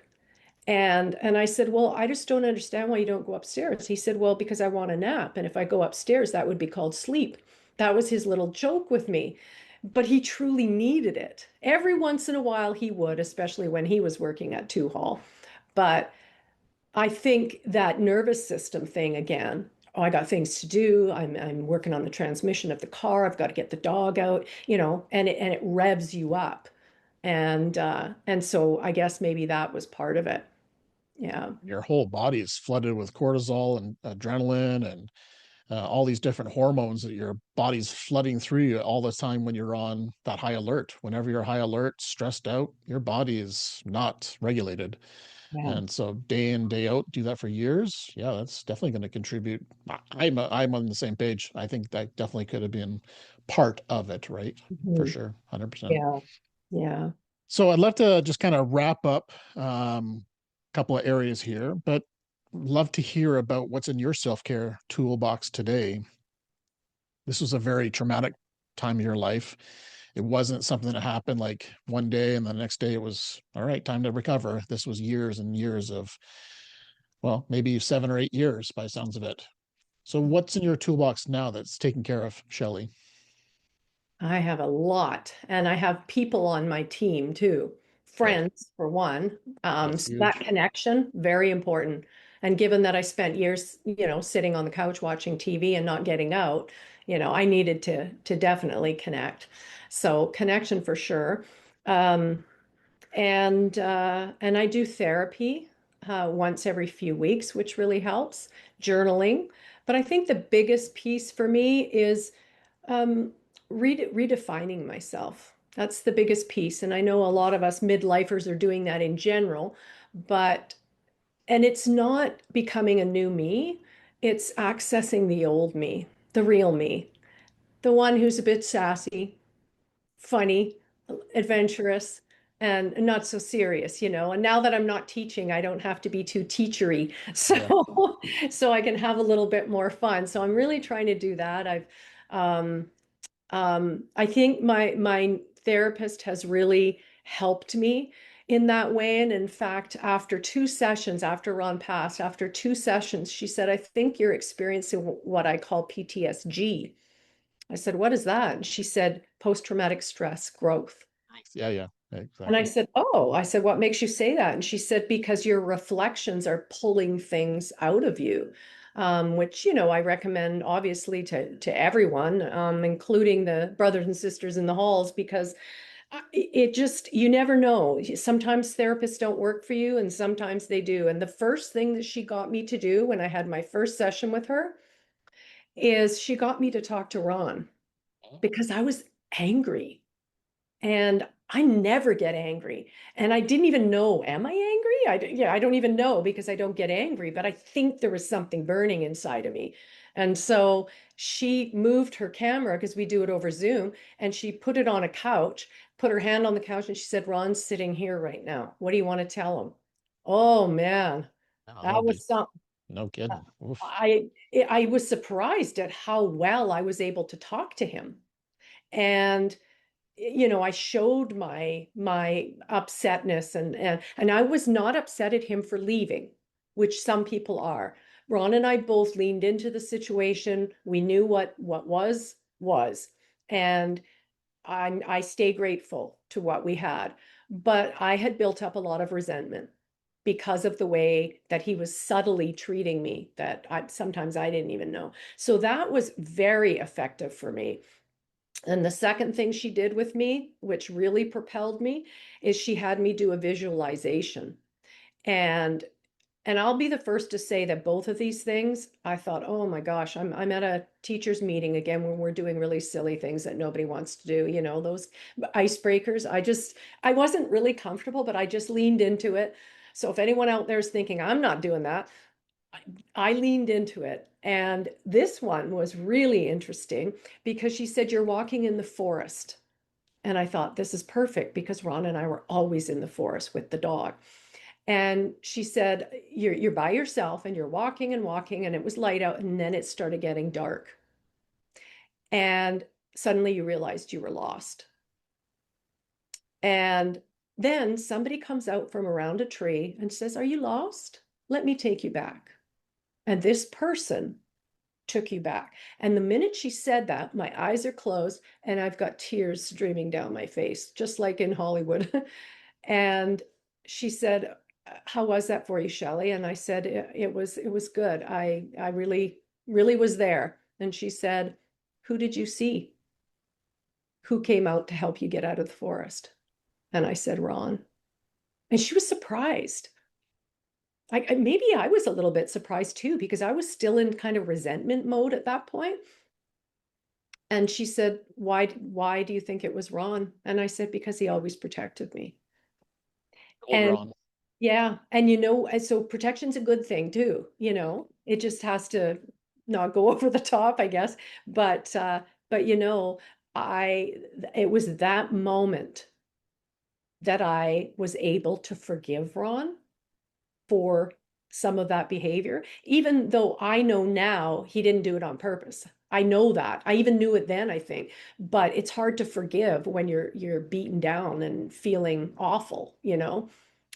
And I said, well, I just don't understand why you don't go upstairs. He said, well, because I want a nap. And if I go upstairs, that would be called sleep. That was his little joke with me. But he truly needed it. Every once in a while he would, especially when he was working at 2 Hall. But I think that nervous system thing again, oh, I got things to do. I'm working on the transmission of the car. I've got to get the dog out, and it revs you up. And so I guess maybe that was part of it. Yeah. Your whole body is flooded with cortisol and adrenaline and all these different hormones that your body's flooding through you all the time when you're on that high alert. Whenever you're high alert, stressed out, your body is not regulated. Yeah. And so day in, day out, do that for years. Yeah, that's definitely going to contribute. I'm on the same page. I think that definitely could have been part of it, right? For Mhm. sure, 100%. Yeah. Yeah. So I'd love to just kind of wrap up a couple of areas here, but love to hear about what's in your self-care toolbox today. This was a very traumatic time of your life. It wasn't something that happened like one day and the next day it was, all right, time to recover. This was years and years of, well, maybe 7 or 8 years by the sounds of it. So what's in your toolbox now that's taken care of, Shelley? I have a lot, and I have people on my team too. Good. Friends, for one. That's So that huge. connection, very important. And given that I spent years, sitting on the couch watching TV and not getting out, I needed to definitely connect. So connection for sure. Um, and I do therapy once every few weeks, which really helps. Journaling. But I think the biggest piece for me is um, redefining myself. That's the biggest piece. And I know a lot of us midlifers are doing that in general, but, and it's not becoming a new me, it's accessing the old me, the real me, the one who's a bit sassy, funny, adventurous, and not so serious. And now that I'm not teaching, I don't have to be too teachery. Yeah. So I can have a little bit more fun. So I'm really trying to do that. Um, I think my therapist has really helped me in that way. And in fact, after 2 sessions, after Ron passed, after 2 sessions, she said, I think you're experiencing what I call PTSD. I said, what is that? And she said, post-traumatic stress growth. Yeah, yeah, And I exactly. said, oh, I said, what makes you say that? And she said, because your reflections are pulling things out of you, which, I recommend obviously to everyone, including the brothers and sisters in the halls, because it just, you never know. Sometimes therapists don't work for you and sometimes they do. And the first thing that she got me to do when I had my first session with her is she got me to talk to Ron. because I was angry. And I never get angry. And I didn't even know, am I angry? I don't even know because I don't get angry, but I think there was something burning inside of me. And so she moved her camera because we do it over Zoom, and she put it on a couch, put her hand on the couch, and she said, Ron's sitting here right now. What do you want to tell him? Oh man, Oh, that that would be was some. no kidding. Oof. I was surprised at how well I was able to talk to him. And I showed my upsetness, and I was not upset at him for leaving, which some people are. Ron and I both leaned into the situation. We knew what was, and I stay grateful to what we had. But I had built up a lot of resentment because of the way that he was subtly treating me that sometimes I didn't even know. So that was very effective for me. And the second thing she did with me, which really propelled me, is she had me do a visualization. And and I'll be the first to say that both of these things, I thought, oh my gosh, I'm at a teacher's meeting again when we're doing really silly things that nobody wants to do, those icebreakers. I wasn't really comfortable, but I just leaned into it. So if anyone out there is thinking I'm not doing that, I leaned into it. And this one was really interesting because she said, you're walking in the forest. And I thought, this is perfect because Ron and I were always in the forest with the dog. And she said, you're by yourself and you're walking and walking, and it was light out, and then it started getting dark. And suddenly you realized you were lost. And then somebody comes out from around a tree and says, are you lost? Let me take you back. And this person took you back. And the minute she said that, my eyes are closed and I've got tears streaming down my face, just like in Hollywood. And she said, how was that for you, Shelley? And I said, it was good. I really, really was there. And she said, who did you see? Who came out to help you get out of the forest? And I said, Ron. And she was surprised. Maybe I was a little bit surprised too, because I was still in kind of resentment mode at that point. And she said, why do you think it was Ron? And I said, because he always protected me. Old And Ron. yeah, and and so protection's a good thing too, it just has to not go over the top, I guess. But I it was that moment that I was able to forgive Ron for some of that behavior, even though I know now he didn't do it on purpose. I know that. I even knew it then, I think. But it's hard to forgive when you're beaten down and feeling awful.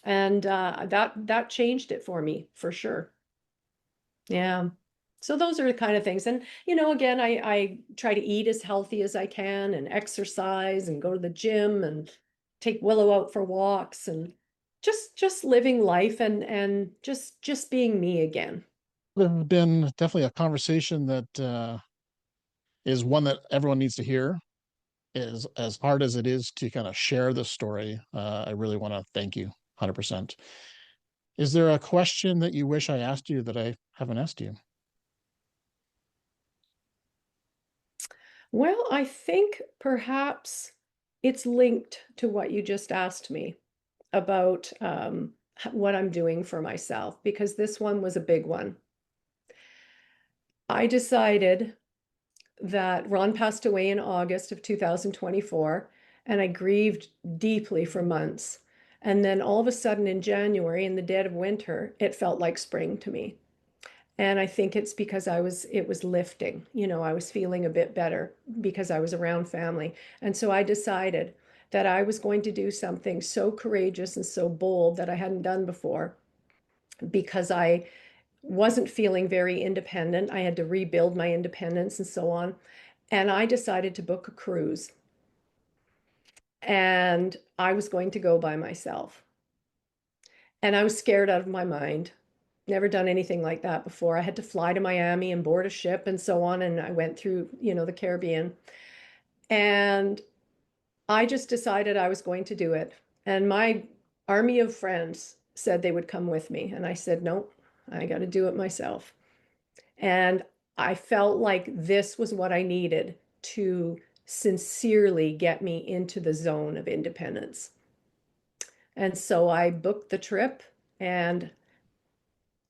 And that changed it for me for sure. Yeah. So those are the kind of things. And again, I try to eat as healthy as I can and exercise and go to the gym and take Willow out for walks and just living life and just being me again. There's been definitely a conversation that is one that everyone needs to hear. Is as hard as it is to kind of share the story. I really want to thank you 100%. Is there a question that you wish I asked you that I haven't asked you? Well, I think perhaps it's linked to what you just asked me about what I'm doing for myself, because this one was a big one. I decided that Ron passed away in August of 2024, and I grieved deeply for months. And then all of a sudden in January, in the dead of winter, it felt like spring to me. And I think it's because it was lifting. I was feeling a bit better because I was around family. And so I decided that I was going to do something so courageous and so bold that I hadn't done before, because I wasn't feeling very independent. I had to rebuild my independence and so on. And I decided to book a cruise. And I was going to go by myself. And I was scared out of my mind. Never done anything like that before. I had to fly to Miami and board a ship and so on. And I went through, the Caribbean. And I just decided I was going to do it. And my army of friends said they would come with me. And I said, nope, I got to do it myself. And I felt like this was what I needed to sincerely get me into the zone of independence. And so I booked the trip, and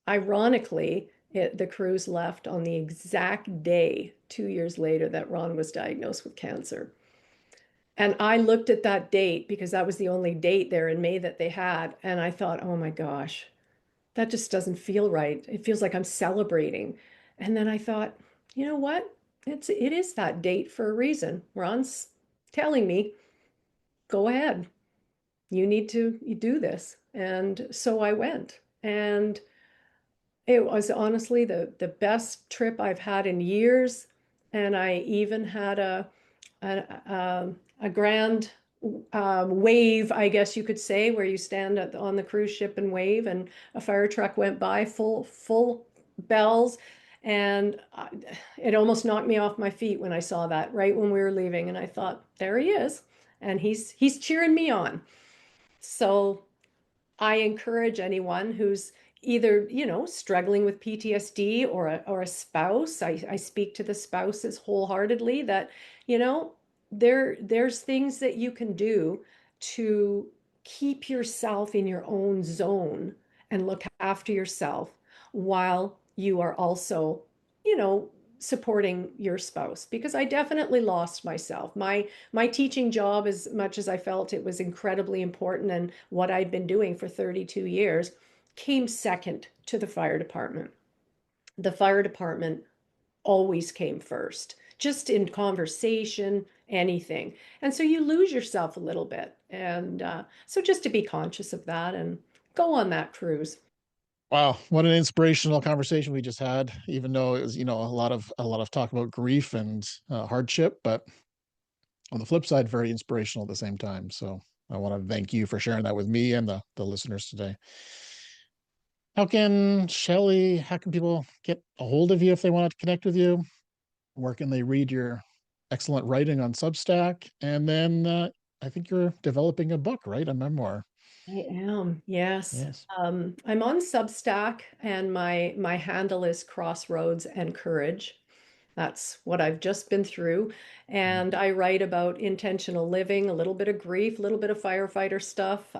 ironically, the cruise left on the exact day 2 years later that Ron was diagnosed with cancer. And I looked at that date because that was the only date there in May that they had. And I thought, oh my gosh, that just doesn't feel right. It feels like I'm celebrating. And then I thought, you know what? It is that date for a reason. Ron's telling me, go ahead. You need to do this. And so I went. And it was honestly the best trip I've had in years. And I even had a grand wave, I guess you could say, where you stand on the cruise ship and wave, and a fire truck went by full bells, and it almost knocked me off my feet when I saw that right when we were leaving, and I thought, there he is, and he's cheering me on. So I encourage anyone who's either, struggling with PTSD, or a spouse. I speak to the spouses wholeheartedly that, you know, there's things that you can do to keep yourself in your own zone and look after yourself while you are also, you know, supporting your spouse. Because I definitely lost myself. My teaching job, as much as I felt it was incredibly important and what I'd been doing for 32 years, came second to the fire department. The fire department always came first, just in conversation, anything. And so you lose yourself a little bit. And so just to be conscious of that and go on that cruise. Wow, what an inspirational conversation we just had. Even though it was, a lot of talk about grief and hardship, but on the flip side, very inspirational at the same time. So I want to thank you for sharing that with me and the listeners today. How can people get a hold of you if they want to connect with you? Where can they read your excellent writing on Substack? And then I think you're developing a book, right? A memoir. I am, yes. Yes. I'm on Substack, and my handle is Crossroads and Courage. That's what I've just been through. And I write about intentional living, a little bit of grief, a little bit of firefighter stuff,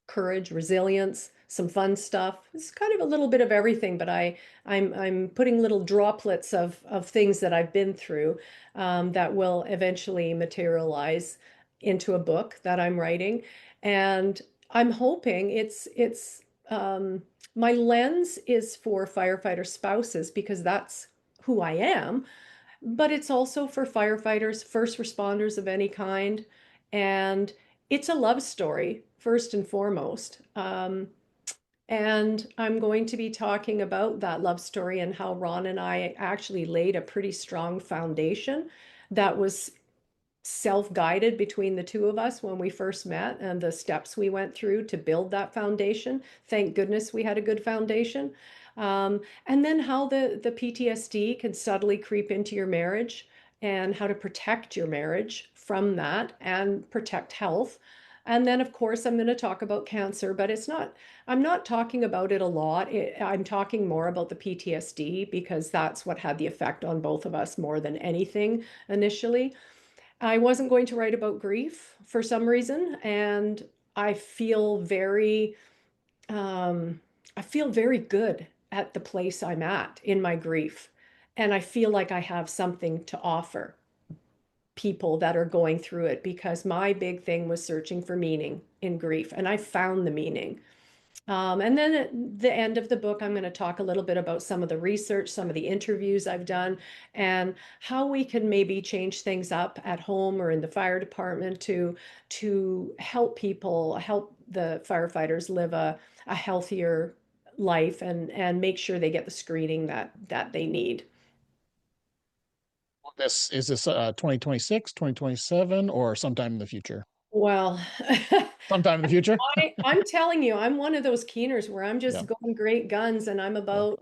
courage, resilience, some fun stuff. It's kind of a little bit of everything, but I'm putting little droplets of things that I've been through, that will eventually materialize into a book that I'm writing. And I'm hoping um, my lens is for firefighter spouses because that's who I am, but it's also for firefighters, first responders of any kind. And it's a love story, first and foremost. And I'm going to be talking about that love story and how Ron and I actually laid a pretty strong foundation that was self-guided between the two of us when we first met, and the steps we went through to build that foundation. Thank goodness we had a good foundation. And then how the PTSD can subtly creep into your marriage, and how to protect your marriage from that and protect health. And then, of course, I'm going to talk about cancer, but I'm not talking about it a lot. I'm talking more about the PTSD because that's what had the effect on both of us more than anything initially. I wasn't going to write about grief for some reason, and I feel very, I feel very good at the place I'm at in my grief, and I feel like I have something to offer people that are going through it, because my big thing was searching for meaning in grief, and I found the meaning. And then at the end of the book, I'm going to talk a little bit about some of the research, some of the interviews I've done, and how we can maybe change things up at home or in the fire department to help people, help the firefighters live a healthier life, and make sure they get the screening that they need. This is this 2026, 2027, or sometime in the future? Well, Sometime in the future? I'm telling you, I'm one of those keeners where I'm Yeah. just going great guns, and Yeah.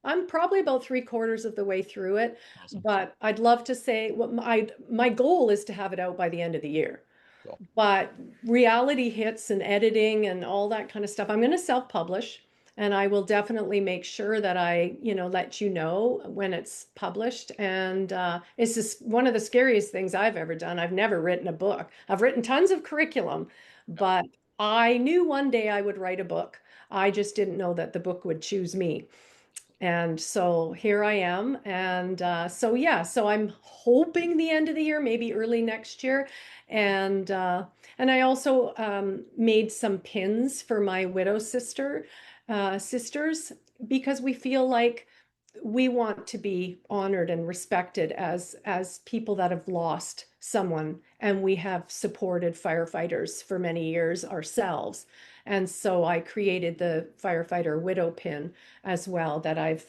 I'm probably about three-quarters of the way through it. Awesome. But I'd love to say what my goal is to have it out by the end of the year. Cool. But reality hits and editing and all that kind of stuff. I'm going to self-publish. And I will definitely make sure that I, let you know when it's published. And it's just one of the scariest things I've ever done. I've never written a book. I've written tons of curriculum, but I knew one day I would write a book. I just didn't know that the book would choose me. And so here I am. And so I'm hoping the end of the year, maybe early next year. And I also made some pins for my widow sisters, because we feel like we want to be honored and respected as people that have lost someone, and we have supported firefighters for many years ourselves. And so I created the Firefighter Widow Pin as well, that I've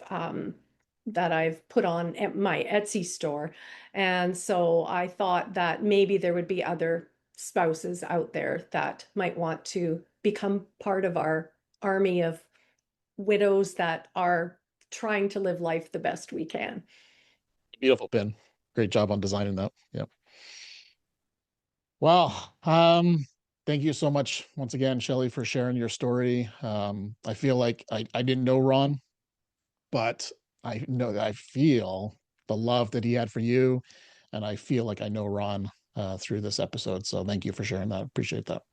put on at my Etsy store. And so I thought that maybe there would be other spouses out there that might want to become part of our army of widows that are trying to live life the best we can. Beautiful pin. Great job on designing that. Yep. Well, thank you so much once again, Shelley, for sharing your story. I feel like I didn't know Ron, but I know that I feel the love that he had for you, and I feel like I know Ron through this episode. So thank you for sharing that. Appreciate that.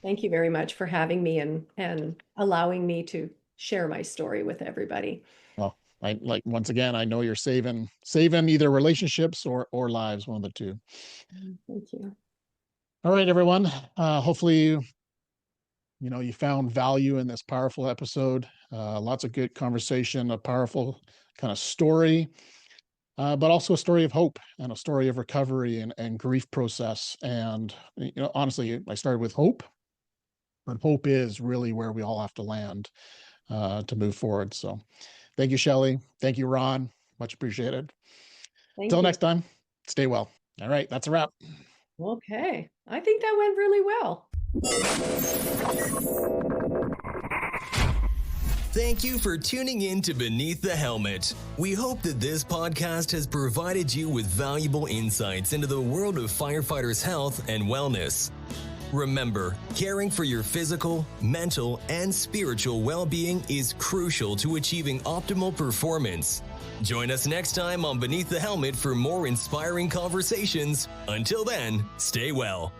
Thank you very much for having me and allowing me to share my story with everybody. Well, once again, I know you're saving either relationships or lives, one of the two. Thank you. All right, everyone. Hopefully, you found value in this powerful episode. Lots of good conversation, a powerful kind of story, but also a story of hope and a story of recovery and grief process. And, honestly, I started with hope, but hope is really where we all have to land to move forward. So thank you, Shelley. Thank you, Ron. Much appreciated. Until next time, stay well. All right, that's a wrap. Okay. I think that went really well. Thank you for tuning in to Beneath the Helmet. We hope that this podcast has provided you with valuable insights into the world of firefighters' health and wellness. Remember, caring for your physical, mental, and spiritual well-being is crucial to achieving optimal performance. Join us next time on Beneath the Helmet for more inspiring conversations. Until then, stay well.